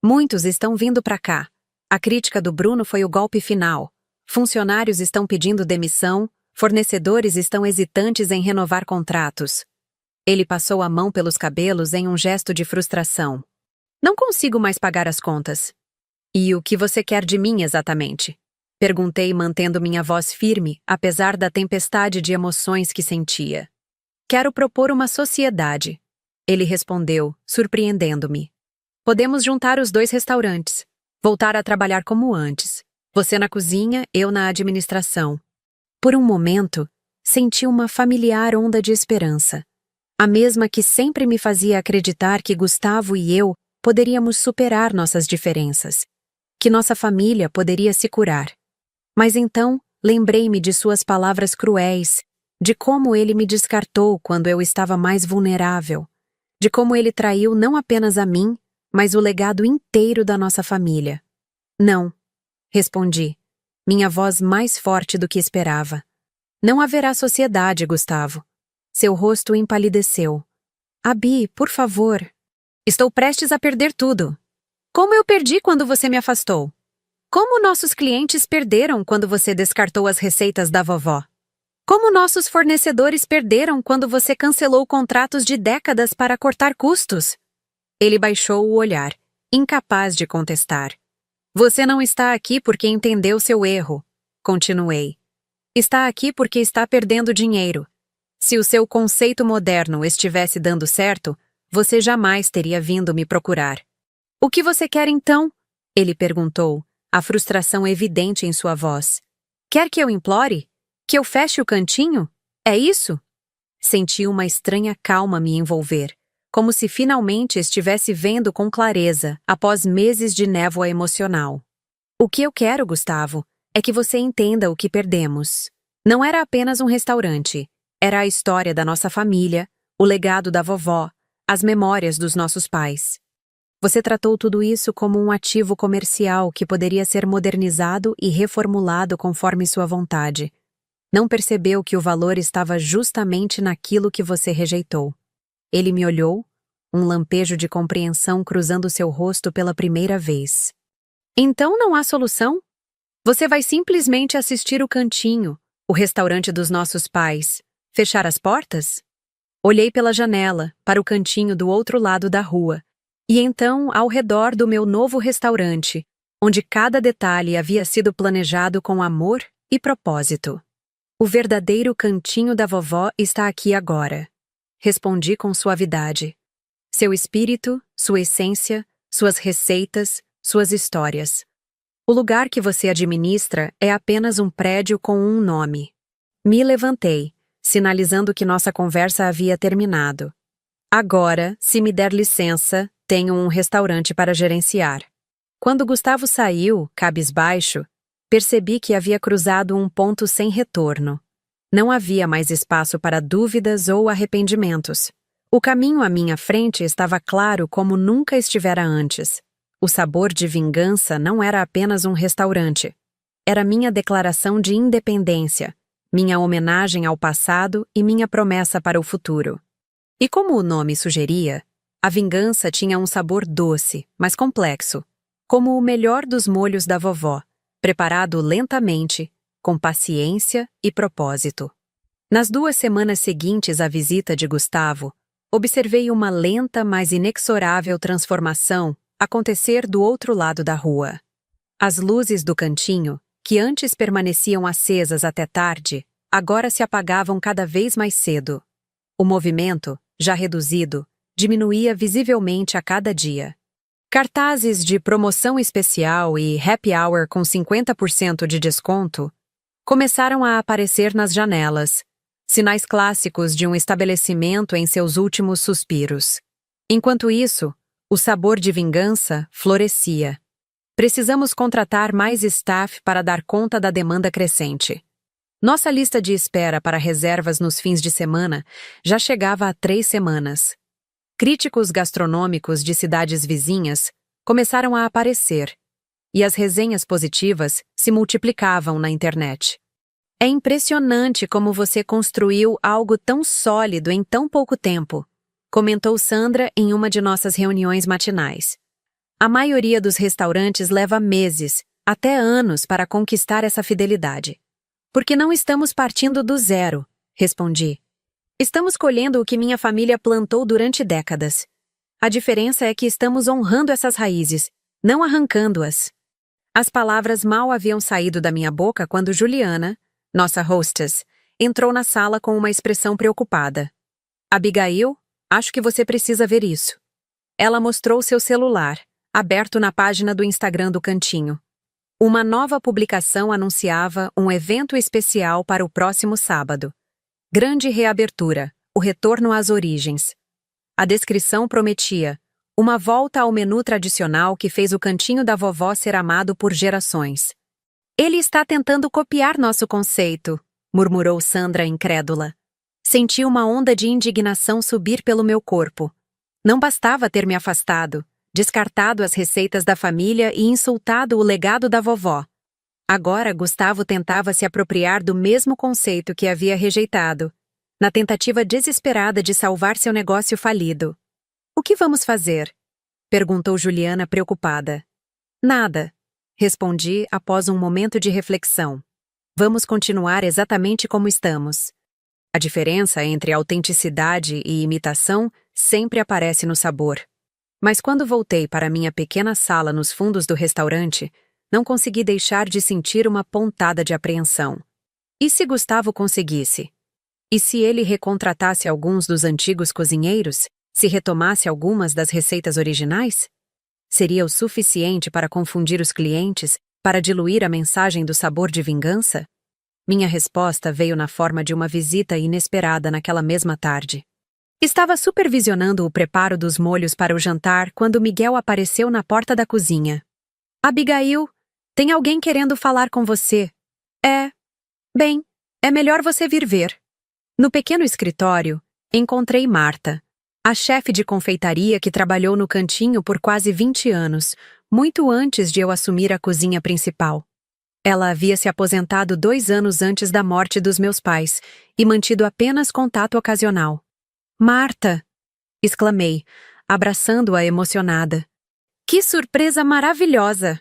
Muitos estão vindo para cá. A crítica do Bruno foi o golpe final. Funcionários estão pedindo demissão, fornecedores estão hesitantes em renovar contratos. Ele passou a mão pelos cabelos em um gesto de frustração. Não consigo mais pagar as contas. E o que você quer de mim exatamente? Perguntei mantendo minha voz firme, apesar da tempestade de emoções que sentia. Quero propor uma sociedade. Ele respondeu, surpreendendo-me. Podemos juntar os 2 restaurantes. Voltar a trabalhar como antes. Você na cozinha, eu na administração. Por um momento, senti uma familiar onda de esperança. A mesma que sempre me fazia acreditar que Gustavo e eu poderíamos superar nossas diferenças. Que nossa família poderia se curar. Mas então, lembrei-me de suas palavras cruéis, de como ele me descartou quando eu estava mais vulnerável, de como ele traiu não apenas a mim, mas o legado inteiro da nossa família. Não, respondi, minha voz mais forte do que esperava. Não haverá sociedade, Gustavo. Seu rosto empalideceu. Abi, por favor. Estou prestes a perder tudo. Como eu perdi quando você me afastou? Como nossos clientes perderam quando você descartou as receitas da vovó? Como nossos fornecedores perderam quando você cancelou contratos de décadas para cortar custos? Ele baixou o olhar, incapaz de contestar. Você não está aqui porque entendeu seu erro, continuei. Está aqui porque está perdendo dinheiro. Se o seu conceito moderno estivesse dando certo, você jamais teria vindo me procurar. O que você quer então? Ele perguntou, a frustração evidente em sua voz. Quer que eu implore? Que eu feche o cantinho? É isso? Senti uma estranha calma me envolver, como se finalmente estivesse vendo com clareza após meses de névoa emocional. O que eu quero, Gustavo, é que você entenda o que perdemos. Não era apenas um restaurante, era a história da nossa família, o legado da vovó, as memórias dos nossos pais. Você tratou tudo isso como um ativo comercial que poderia ser modernizado e reformulado conforme sua vontade. Não percebeu que o valor estava justamente naquilo que você rejeitou. Ele me olhou, um lampejo de compreensão cruzando seu rosto pela primeira vez. Então não há solução? Você vai simplesmente assistir o cantinho, o restaurante dos nossos pais, fechar as portas? Olhei pela janela, para o cantinho do outro lado da rua, e então ao redor do meu novo restaurante, onde cada detalhe havia sido planejado com amor e propósito. O verdadeiro cantinho da vovó está aqui agora. Respondi com suavidade. Seu espírito, sua essência, suas receitas, suas histórias. O lugar que você administra é apenas um prédio com um nome. Me levantei, sinalizando que nossa conversa havia terminado. Agora, se me der licença, tenho um restaurante para gerenciar. Quando Gustavo saiu, cabisbaixo, percebi que havia cruzado um ponto sem retorno. Não havia mais espaço para dúvidas ou arrependimentos. O caminho à minha frente estava claro como nunca estivera antes. O sabor de vingança não era apenas um restaurante. Era minha declaração de independência, minha homenagem ao passado e minha promessa para o futuro. E como o nome sugeria, a vingança tinha um sabor doce, mas complexo, como o melhor dos molhos da vovó, preparado lentamente, com paciência e propósito. Nas 2 semanas seguintes à visita de Gustavo, observei uma lenta, mas inexorável transformação acontecer do outro lado da rua. As luzes do cantinho, que antes permaneciam acesas até tarde, agora se apagavam cada vez mais cedo. O movimento, já reduzido, diminuía visivelmente a cada dia. Cartazes de promoção especial e happy hour com 50% de desconto começaram a aparecer nas janelas, sinais clássicos de um estabelecimento em seus últimos suspiros. Enquanto isso, o sabor de vingança florescia. Precisamos contratar mais staff para dar conta da demanda crescente. Nossa lista de espera para reservas nos fins de semana já chegava a 3 semanas. Críticos gastronômicos de cidades vizinhas começaram a aparecer, e as resenhas positivas se multiplicavam na internet. É impressionante como você construiu algo tão sólido em tão pouco tempo, comentou Sandra em uma de nossas reuniões matinais. A maioria dos restaurantes leva meses, até anos para conquistar essa fidelidade. Porque não estamos partindo do zero, respondi. Estamos colhendo o que minha família plantou durante décadas. A diferença é que estamos honrando essas raízes, não arrancando-as. As palavras mal haviam saído da minha boca quando Juliana, nossa hostess, entrou na sala com uma expressão preocupada. Abigail, acho que você precisa ver isso. Ela mostrou seu celular, aberto na página do Instagram do cantinho. Uma nova publicação anunciava um evento especial para o próximo sábado. Grande reabertura, o retorno às origens. A descrição prometia uma volta ao menu tradicional que fez o cantinho da vovó ser amado por gerações. Ele está tentando copiar nosso conceito, murmurou Sandra incrédula. Senti uma onda de indignação subir pelo meu corpo. Não bastava ter me afastado, descartado as receitas da família e insultado o legado da vovó. Agora Gustavo tentava se apropriar do mesmo conceito que havia rejeitado, na tentativa desesperada de salvar seu negócio falido. O que vamos fazer? Perguntou Juliana preocupada. Nada, respondi após um momento de reflexão. Vamos continuar exatamente como estamos. A diferença entre autenticidade e imitação sempre aparece no sabor. Mas quando voltei para minha pequena sala nos fundos do restaurante, não consegui deixar de sentir uma pontada de apreensão. E se Gustavo conseguisse? E se ele recontratasse alguns dos antigos cozinheiros? Se retomasse algumas das receitas originais? Seria o suficiente para confundir os clientes, para diluir a mensagem do sabor de vingança? Minha resposta veio na forma de uma visita inesperada naquela mesma tarde. Estava supervisionando o preparo dos molhos para o jantar quando Miguel apareceu na porta da cozinha. Abigail, tem alguém querendo falar com você. Bem, é melhor você vir ver. No pequeno escritório, encontrei Marta, a chefe de confeitaria que trabalhou no cantinho por quase 20 anos, muito antes de eu assumir a cozinha principal. Ela havia se aposentado 2 anos antes da morte dos meus pais e mantido apenas contato ocasional. Marta! Exclamei, abraçando-a emocionada. Que surpresa maravilhosa!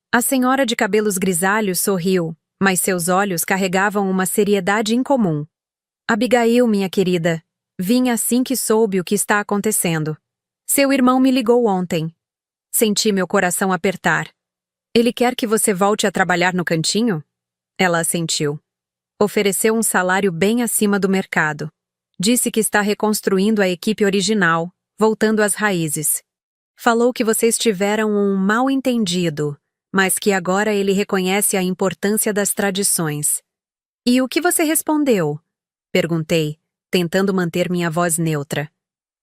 A senhora de cabelos grisalhos sorriu, mas seus olhos carregavam uma seriedade incomum. Abigail, minha querida, vim assim que soube o que está acontecendo. Seu irmão me ligou ontem. Senti meu coração apertar. Ele quer que você volte a trabalhar no cantinho? Ela assentiu. Ofereceu um salário bem acima do mercado. Disse que está reconstruindo a equipe original, voltando às raízes. Falou que vocês tiveram um mal-entendido, mas que agora ele reconhece a importância das tradições. E o que você respondeu? Perguntei, tentando manter minha voz neutra.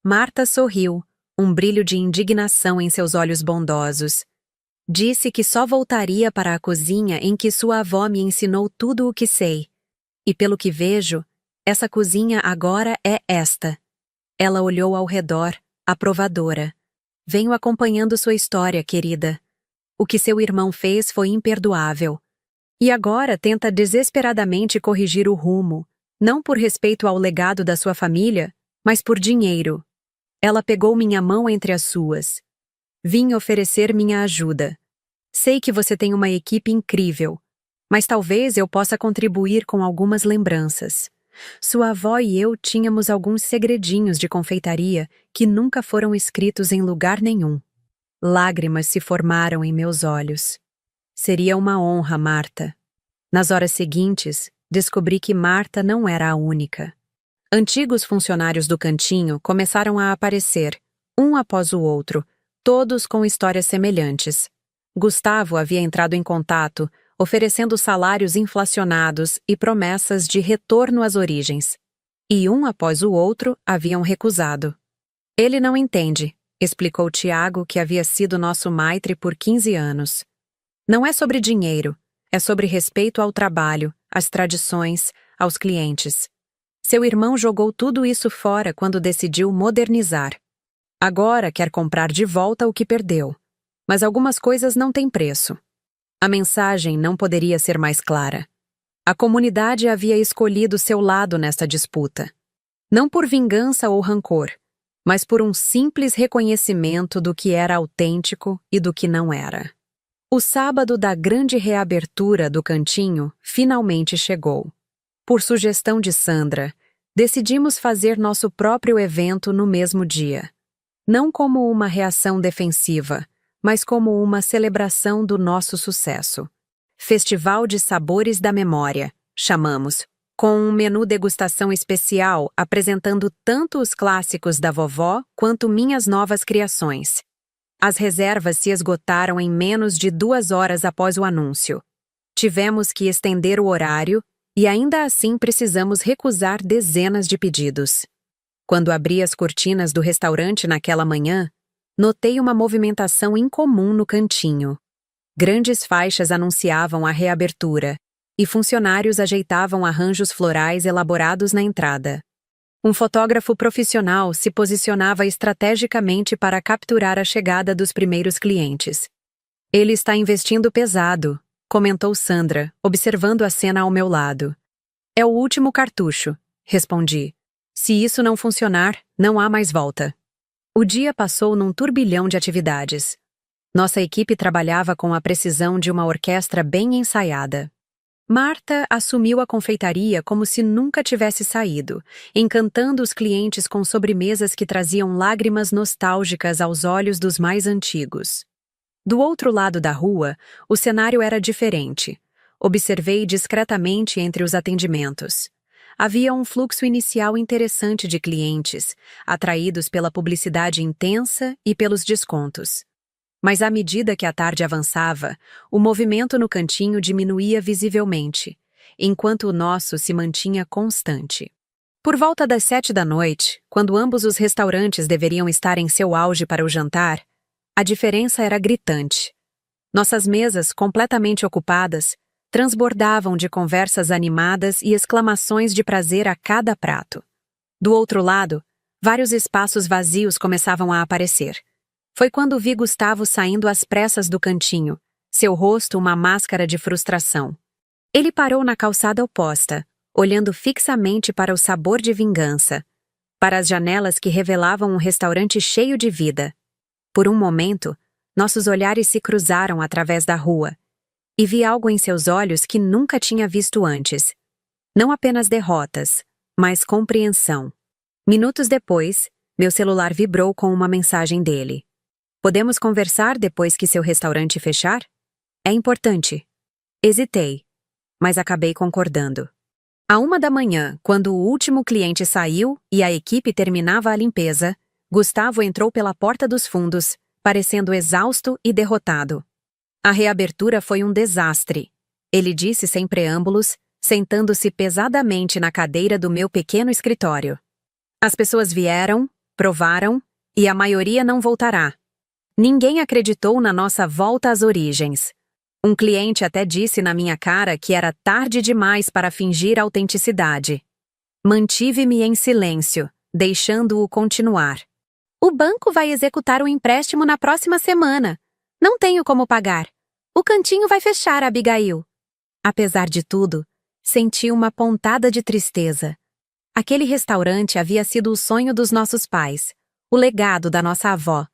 Marta sorriu, um brilho de indignação em seus olhos bondosos. Disse que só voltaria para a cozinha em que sua avó me ensinou tudo o que sei. E pelo que vejo, essa cozinha agora é esta. Ela olhou ao redor, aprovadora. Venho acompanhando sua história, querida. O que seu irmão fez foi imperdoável. E agora tenta desesperadamente corrigir o rumo, não por respeito ao legado da sua família, mas por dinheiro. Ela pegou minha mão entre as suas. Vim oferecer minha ajuda. Sei que você tem uma equipe incrível, mas talvez eu possa contribuir com algumas lembranças. Sua avó e eu tínhamos alguns segredinhos de confeitaria que nunca foram escritos em lugar nenhum. Lágrimas se formaram em meus olhos. Seria uma honra, Marta. Nas horas seguintes, descobri que Marta não era a única. Antigos funcionários do cantinho começaram a aparecer, um após o outro, todos com histórias semelhantes. Gustavo havia entrado em contato, oferecendo salários inflacionados e promessas de retorno às origens. E um após o outro haviam recusado. Ele não entende, explicou Tiago, que havia sido nosso maitre por 15 anos. Não é sobre dinheiro, é sobre respeito ao trabalho, às tradições, aos clientes. Seu irmão jogou tudo isso fora quando decidiu modernizar. Agora quer comprar de volta o que perdeu. Mas algumas coisas não têm preço. A mensagem não poderia ser mais clara. A comunidade havia escolhido seu lado nesta disputa. Não por vingança ou rancor, mas por um simples reconhecimento do que era autêntico e do que não era. O sábado da grande reabertura do cantinho finalmente chegou. Por sugestão de Sandra, decidimos fazer nosso próprio evento no mesmo dia. Não como uma reação defensiva, mas como uma celebração do nosso sucesso. Festival de Sabores da Memória, chamamos, com um menu degustação especial apresentando tanto os clássicos da vovó quanto minhas novas criações. As reservas se esgotaram em menos de 2 horas após o anúncio. Tivemos que estender o horário e ainda assim precisamos recusar dezenas de pedidos. Quando abri as cortinas do restaurante naquela manhã, notei uma movimentação incomum no cantinho. Grandes faixas anunciavam a reabertura, e funcionários ajeitavam arranjos florais elaborados na entrada. Um fotógrafo profissional se posicionava estrategicamente para capturar a chegada dos primeiros clientes. Ele está investindo pesado, comentou Sandra, observando a cena ao meu lado. É o último cartucho, respondi. Se isso não funcionar, não há mais volta. O dia passou num turbilhão de atividades. Nossa equipe trabalhava com a precisão de uma orquestra bem ensaiada. Marta assumiu a confeitaria como se nunca tivesse saído, encantando os clientes com sobremesas que traziam lágrimas nostálgicas aos olhos dos mais antigos. Do outro lado da rua, o cenário era diferente. Observei discretamente entre os atendimentos. Havia um fluxo inicial interessante de clientes, atraídos pela publicidade intensa e pelos descontos. Mas à medida que a tarde avançava, o movimento no cantinho diminuía visivelmente, enquanto o nosso se mantinha constante. Por volta das 7 da noite, quando ambos os restaurantes deveriam estar em seu auge para o jantar, a diferença era gritante. Nossas mesas, completamente ocupadas, transbordavam de conversas animadas e exclamações de prazer a cada prato. Do outro lado, vários espaços vazios começavam a aparecer. Foi quando vi Gustavo saindo às pressas do cantinho, seu rosto uma máscara de frustração. Ele parou na calçada oposta, olhando fixamente para o sabor de vingança, para as janelas que revelavam um restaurante cheio de vida. Por um momento, nossos olhares se cruzaram através da rua, e vi algo em seus olhos que nunca tinha visto antes. Não apenas derrotas, mas compreensão. Minutos depois, meu celular vibrou com uma mensagem dele. Podemos conversar depois que seu restaurante fechar? É importante. Hesitei, mas acabei concordando. À 1 da manhã, quando o último cliente saiu e a equipe terminava a limpeza, Gustavo entrou pela porta dos fundos, parecendo exausto e derrotado. A reabertura foi um desastre, ele disse sem preâmbulos, sentando-se pesadamente na cadeira do meu pequeno escritório. As pessoas vieram, provaram, e a maioria não voltará. Ninguém acreditou na nossa volta às origens. Um cliente até disse na minha cara que era tarde demais para fingir autenticidade. Mantive-me em silêncio, deixando-o continuar. O banco vai executar o empréstimo na próxima semana. Não tenho como pagar. O cantinho vai fechar, Abigail. Apesar de tudo, senti uma pontada de tristeza. Aquele restaurante havia sido o sonho dos nossos pais, o legado da nossa avó.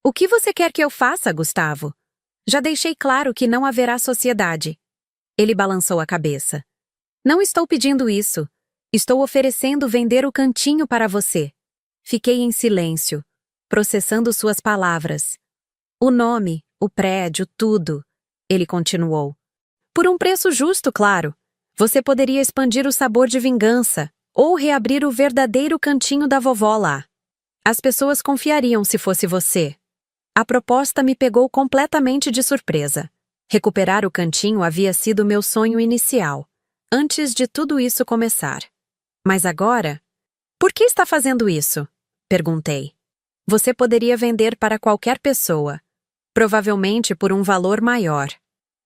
O que você quer que eu faça, Gustavo? Já deixei claro que não haverá sociedade. Ele balançou a cabeça. Não estou pedindo isso. Estou oferecendo vender o cantinho para você. Fiquei em silêncio, processando suas palavras. O nome, o prédio, tudo. Ele continuou. Por um preço justo, claro. Você poderia expandir o sabor de vingança, ou reabrir o verdadeiro cantinho da vovó lá. As pessoas confiariam se fosse você. A proposta me pegou completamente de surpresa. Recuperar o cantinho havia sido meu sonho inicial, antes de tudo isso começar. Mas agora? Por que está fazendo isso? Perguntei. Você poderia vender para qualquer pessoa, provavelmente por um valor maior.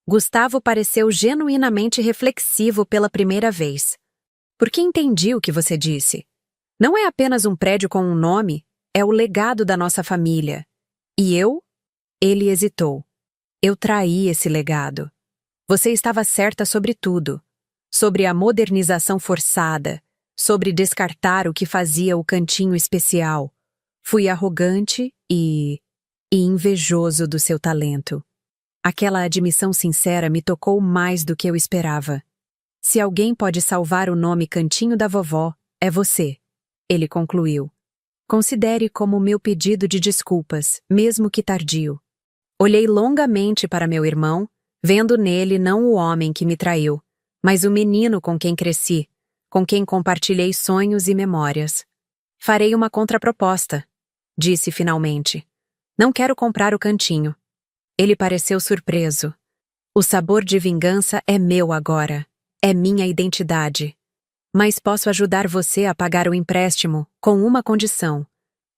Gustavo pareceu genuinamente reflexivo pela primeira vez. Porque entendi o que você disse. Não é apenas um prédio com um nome, é o legado da nossa família. E eu? Ele hesitou. Eu traí esse legado. Você estava certa sobre tudo. Sobre a modernização forçada, sobre descartar o que fazia o cantinho especial. Fui arrogante e invejoso do seu talento. Aquela admissão sincera me tocou mais do que eu esperava. Se alguém pode salvar o nome Cantinho da Vovó, é você, ele concluiu. Considere como meu pedido de desculpas, mesmo que tardio. Olhei longamente para meu irmão, vendo nele não o homem que me traiu, mas o menino com quem cresci, com quem compartilhei sonhos e memórias. Farei uma contraproposta, disse finalmente. Não quero comprar o cantinho. Ele pareceu surpreso. O sabor de vingança é meu agora. É minha identidade. Mas posso ajudar você a pagar o empréstimo com uma condição.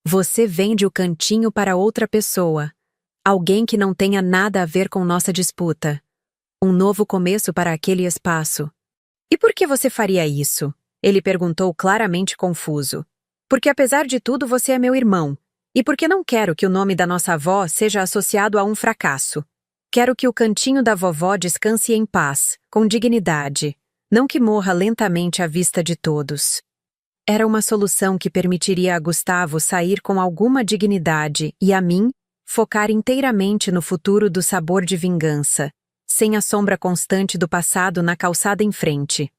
Você vende o cantinho para outra pessoa. Alguém que não tenha nada a ver com nossa disputa. Um novo começo para aquele espaço. E por que você faria isso? Ele perguntou claramente confuso. Porque apesar de tudo você é meu irmão. E porque não quero que o nome da nossa avó seja associado a um fracasso. Quero que o cantinho da vovó descanse em paz, com dignidade, não que morra lentamente à vista de todos. Era uma solução que permitiria a Gustavo sair com alguma dignidade e a mim focar inteiramente no futuro do sabor de vingança, sem a sombra constante do passado na calçada em frente.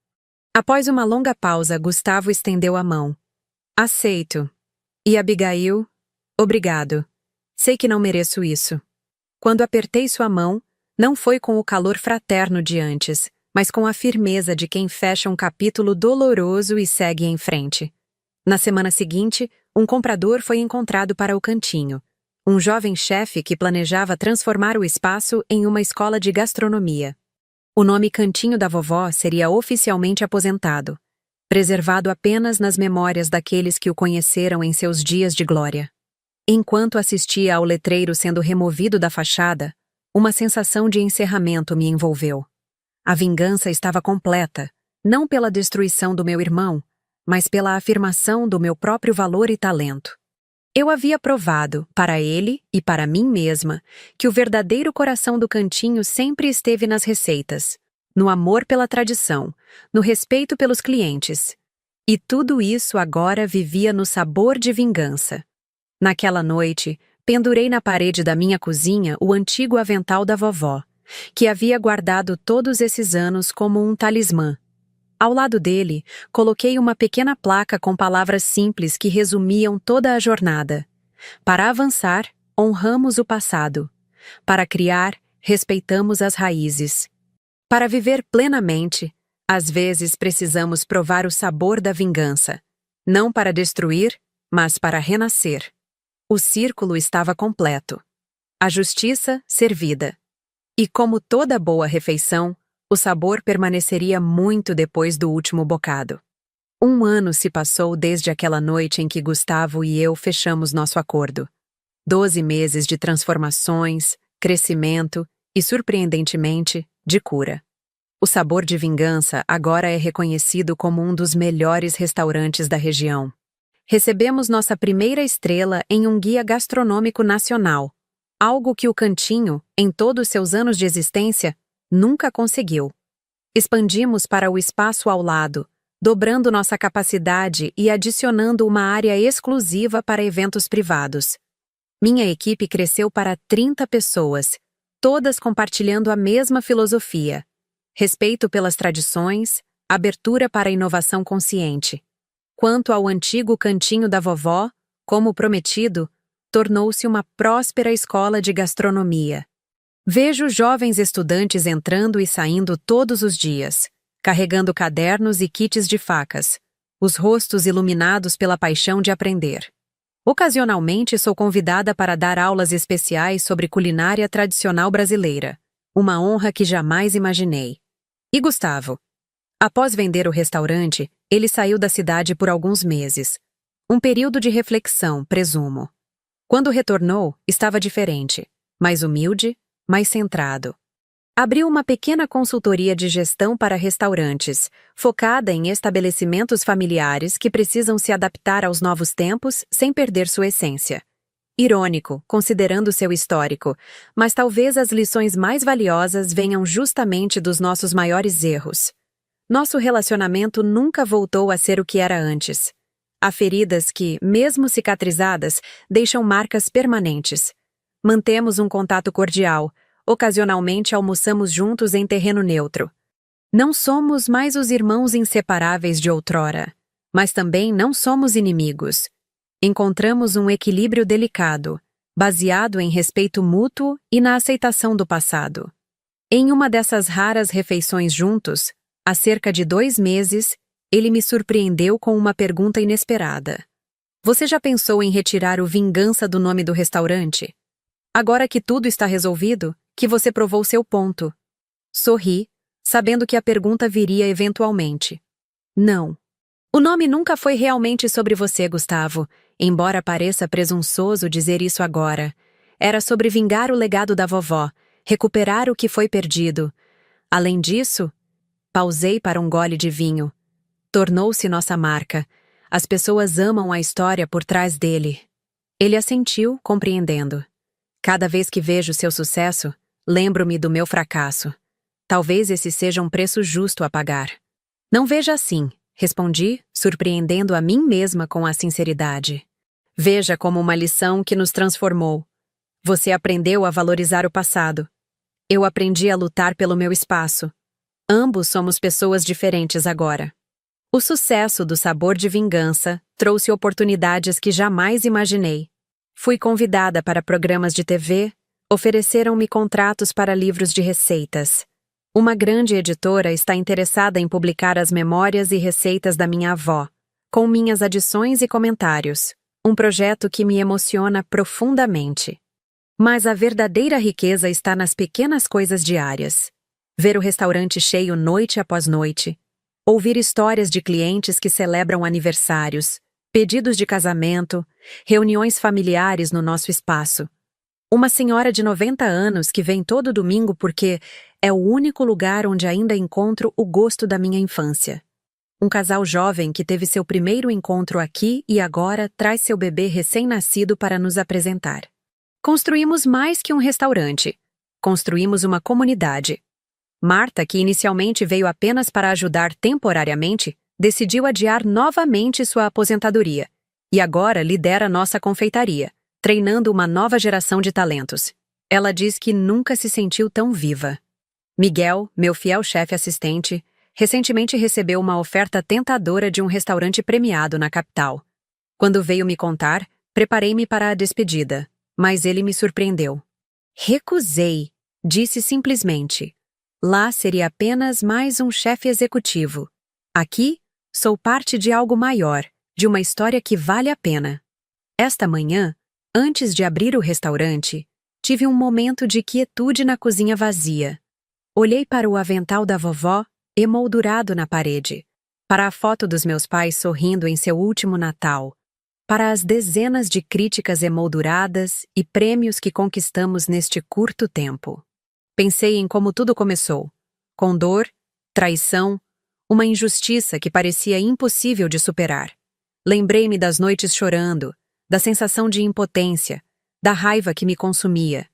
Após uma longa pausa, Gustavo estendeu a mão. Aceito. E Abigail? Obrigado. Sei que não mereço isso. Quando apertei sua mão, não foi com o calor fraterno de antes, mas com a firmeza de quem fecha um capítulo doloroso e segue em frente. Na semana seguinte, um comprador foi encontrado para o cantinho. Um jovem chefe que planejava transformar o espaço em uma escola de gastronomia. O nome Cantinho da Vovó seria oficialmente aposentado, preservado apenas nas memórias daqueles que o conheceram em seus dias de glória. Enquanto assistia ao letreiro sendo removido da fachada, uma sensação de encerramento me envolveu. A vingança estava completa, não pela destruição do meu irmão, mas pela afirmação do meu próprio valor e talento. Eu havia provado, para ele e para mim mesma, que o verdadeiro coração do cantinho sempre esteve nas receitas, no amor pela tradição, no respeito pelos clientes. E tudo isso agora vivia no sabor de vingança. Naquela noite, pendurei na parede da minha cozinha o antigo avental da vovó, que havia guardado todos esses anos como um talismã. Ao lado dele, coloquei uma pequena placa com palavras simples que resumiam toda a jornada. Para avançar, honramos o passado. Para criar, respeitamos as raízes. Para viver plenamente, às vezes precisamos provar o sabor da vingança. Não para destruir, mas para renascer. O círculo estava completo. A justiça servida. E como toda boa refeição, o sabor permaneceria muito depois do último bocado. 1 ano se passou desde aquela noite em que Gustavo e eu fechamos nosso acordo. 12 meses de transformações, crescimento e, surpreendentemente, de cura. O Sabor de Vingança agora é reconhecido como um dos melhores restaurantes da região. Recebemos nossa primeira estrela em um guia gastronômico nacional, algo que o Cantinho, em todos seus anos de existência, nunca conseguiu. Expandimos para o espaço ao lado, dobrando nossa capacidade e adicionando uma área exclusiva para eventos privados. Minha equipe cresceu para 30 pessoas, todas compartilhando a mesma filosofia: respeito pelas tradições, abertura para a inovação consciente. Quanto ao antigo Cantinho da Vovó, como prometido, tornou-se uma próspera escola de gastronomia. Vejo jovens estudantes entrando e saindo todos os dias, carregando cadernos e kits de facas, os rostos iluminados pela paixão de aprender. Ocasionalmente sou convidada para dar aulas especiais sobre culinária tradicional brasileira, uma honra que jamais imaginei. E Gustavo? Após vender o restaurante, ele saiu da cidade por alguns meses. Um período de reflexão, presumo. Quando retornou, estava diferente, mais humilde, mais centrado. Abriu uma pequena consultoria de gestão para restaurantes, focada em estabelecimentos familiares que precisam se adaptar aos novos tempos sem perder sua essência. Irônico, considerando seu histórico, mas talvez as lições mais valiosas venham justamente dos nossos maiores erros. Nosso relacionamento nunca voltou a ser o que era antes. Há feridas que, mesmo cicatrizadas, deixam marcas permanentes. Mantemos um contato cordial, ocasionalmente almoçamos juntos em terreno neutro. Não somos mais os irmãos inseparáveis de outrora, mas também não somos inimigos. Encontramos um equilíbrio delicado, baseado em respeito mútuo e na aceitação do passado. Em uma dessas raras refeições juntos, há cerca de 2 meses, ele me surpreendeu com uma pergunta inesperada. Você já pensou em retirar o Vingança do nome do restaurante? Agora que tudo está resolvido, que você provou seu ponto. Sorri, sabendo que a pergunta viria eventualmente. Não. O nome nunca foi realmente sobre você, Gustavo, embora pareça presunçoso dizer isso agora. Era sobre vingar o legado da vovó, recuperar o que foi perdido. Além disso, pausei para um gole de vinho. Tornou-se nossa marca. As pessoas amam a história por trás dele. Ele assentiu, compreendendo. Cada vez que vejo seu sucesso, lembro-me do meu fracasso. Talvez esse seja um preço justo a pagar. Não veja assim, respondi, surpreendendo a mim mesma com a sinceridade. Veja como uma lição que nos transformou. Você aprendeu a valorizar o passado. Eu aprendi a lutar pelo meu espaço. Ambos somos pessoas diferentes agora. O sucesso do Sabor de Vingança trouxe oportunidades que jamais imaginei. Fui convidada para programas de TV, Ofereceram-me contratos para livros de receitas. Uma grande editora está interessada em publicar as memórias e receitas da minha avó, com minhas adições e comentários. Um projeto que me emociona profundamente. Mas a verdadeira riqueza está nas pequenas coisas diárias. Ver o restaurante cheio noite após noite. Ouvir histórias de clientes que celebram aniversários, pedidos de casamento, reuniões familiares no nosso espaço. Uma senhora de 90 anos que vem todo domingo porque é o único lugar onde ainda encontro o gosto da minha infância. Um casal jovem que teve seu primeiro encontro aqui e agora traz seu bebê recém-nascido para nos apresentar. Construímos mais que um restaurante. Construímos uma comunidade. Marta, que inicialmente veio apenas para ajudar temporariamente, decidiu adiar novamente sua aposentadoria e agora lidera nossa confeitaria, treinando uma nova geração de talentos. Ela diz que nunca se sentiu tão viva. Miguel, meu fiel chefe assistente, recentemente recebeu uma oferta tentadora de um restaurante premiado na capital. Quando veio me contar, preparei-me para a despedida, mas ele me surpreendeu. Recusei, disse simplesmente. Lá seria apenas mais um chefe executivo. Aqui, sou parte de algo maior, de uma história que vale a pena. Esta manhã, antes de abrir o restaurante, tive um momento de quietude na cozinha vazia. Olhei para o avental da vovó, emoldurado na parede, para a foto dos meus pais sorrindo em seu último Natal, para as dezenas de críticas emolduradas e prêmios que conquistamos neste curto tempo. Pensei em como tudo começou, com dor, traição, uma injustiça que parecia impossível de superar. Lembrei-me das noites chorando, da sensação de impotência, da raiva que me consumia.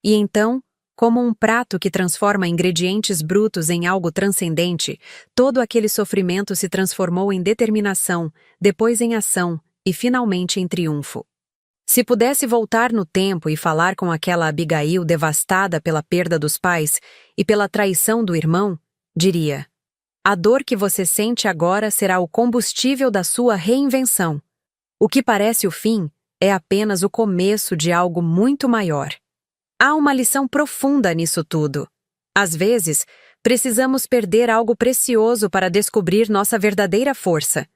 E então, como um prato que transforma ingredientes brutos em algo transcendente, todo aquele sofrimento se transformou em determinação, depois em ação e finalmente em triunfo. Se pudesse voltar no tempo e falar com aquela Abigail devastada pela perda dos pais e pela traição do irmão, diria: a dor que você sente agora será o combustível da sua reinvenção. O que parece o fim é apenas o começo de algo muito maior. Há uma lição profunda nisso tudo. Às vezes, precisamos perder algo precioso para descobrir nossa verdadeira força.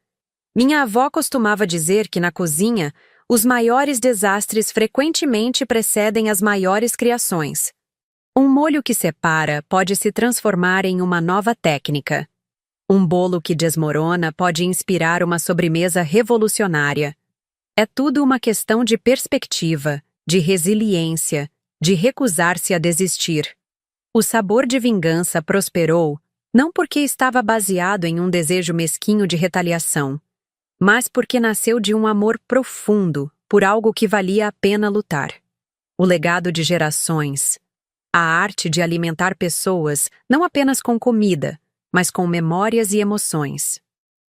Minha avó costumava dizer que na cozinha, os maiores desastres frequentemente precedem as maiores criações. Um molho que separa pode se transformar em uma nova técnica. Um bolo que desmorona pode inspirar uma sobremesa revolucionária. É tudo uma questão de perspectiva, de resiliência, de recusar-se a desistir. O sabor de vingança prosperou não porque estava baseado em um desejo mesquinho de retaliação, mas porque nasceu de um amor profundo por algo que valia a pena lutar. O legado de gerações. A arte de alimentar pessoas não apenas com comida, mas com memórias e emoções.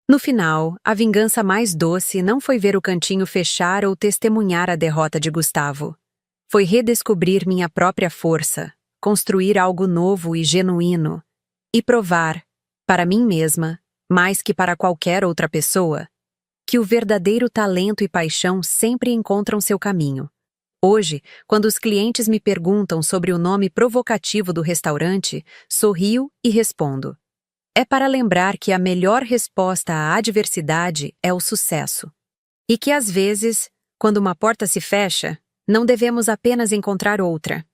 No final, a vingança mais doce não foi ver o cantinho fechar ou testemunhar a derrota de Gustavo. Foi redescobrir minha própria força, construir algo novo e genuíno, e provar, para mim mesma, mais que para qualquer outra pessoa, que o verdadeiro talento e paixão sempre encontram seu caminho. Hoje, quando os clientes me perguntam sobre o nome provocativo do restaurante, sorrio e respondo: é para lembrar que a melhor resposta à adversidade é o sucesso. E que às vezes, quando uma porta se fecha, não devemos apenas encontrar outra.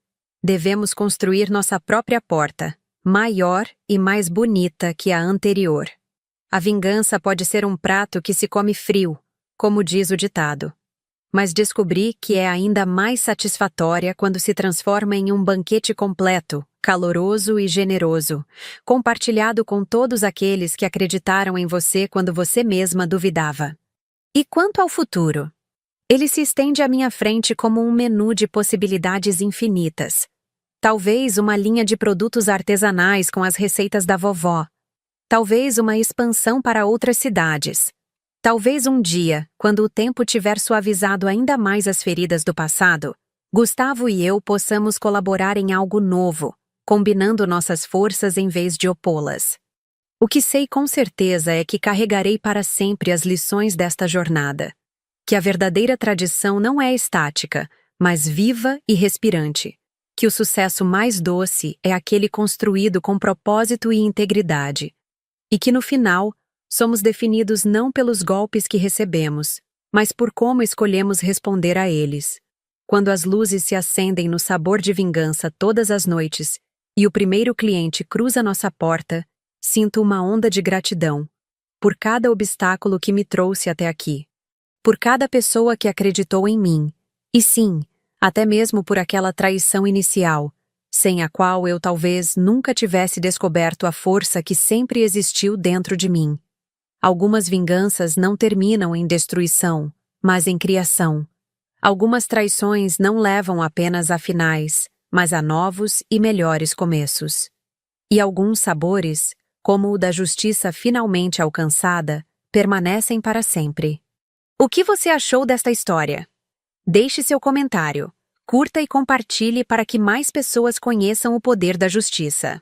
Devemos construir nossa própria porta, maior e mais bonita que a anterior. A vingança pode ser um prato que se come frio, como diz o ditado. Mas descobri que é ainda mais satisfatória quando se transforma em um banquete completo, caloroso e generoso, compartilhado com todos aqueles que acreditaram em você quando você mesma duvidava. E quanto ao futuro? Ele se estende à minha frente como um menu de possibilidades infinitas. Talvez uma linha de produtos artesanais com as receitas da vovó. Talvez uma expansão para outras cidades. Talvez um dia, quando o tempo tiver suavizado ainda mais as feridas do passado, Gustavo e eu possamos colaborar em algo novo, combinando nossas forças em vez de opô-las. O que sei com certeza é que carregarei para sempre as lições desta jornada. Que a verdadeira tradição não é estática, mas viva e respirante. que o sucesso mais doce é aquele construído com propósito e integridade, e que no final somos definidos não pelos golpes que recebemos, mas por como escolhemos responder a eles. Quando as luzes se acendem no sabor de vingança todas as noites e o primeiro cliente cruza nossa porta, sinto uma onda de gratidão por cada obstáculo que me trouxe até aqui, por cada pessoa que acreditou em mim, e sim, até mesmo por aquela traição inicial, sem a qual eu talvez nunca tivesse descoberto a força que sempre existiu dentro de mim. Algumas vinganças não terminam em destruição, mas em criação. Algumas traições não levam apenas a finais, mas a novos e melhores começos. E alguns sabores, como o da justiça finalmente alcançada, permanecem para sempre. O que você achou desta história? Deixe seu comentário, curta e compartilhe para que mais pessoas conheçam o poder da justiça.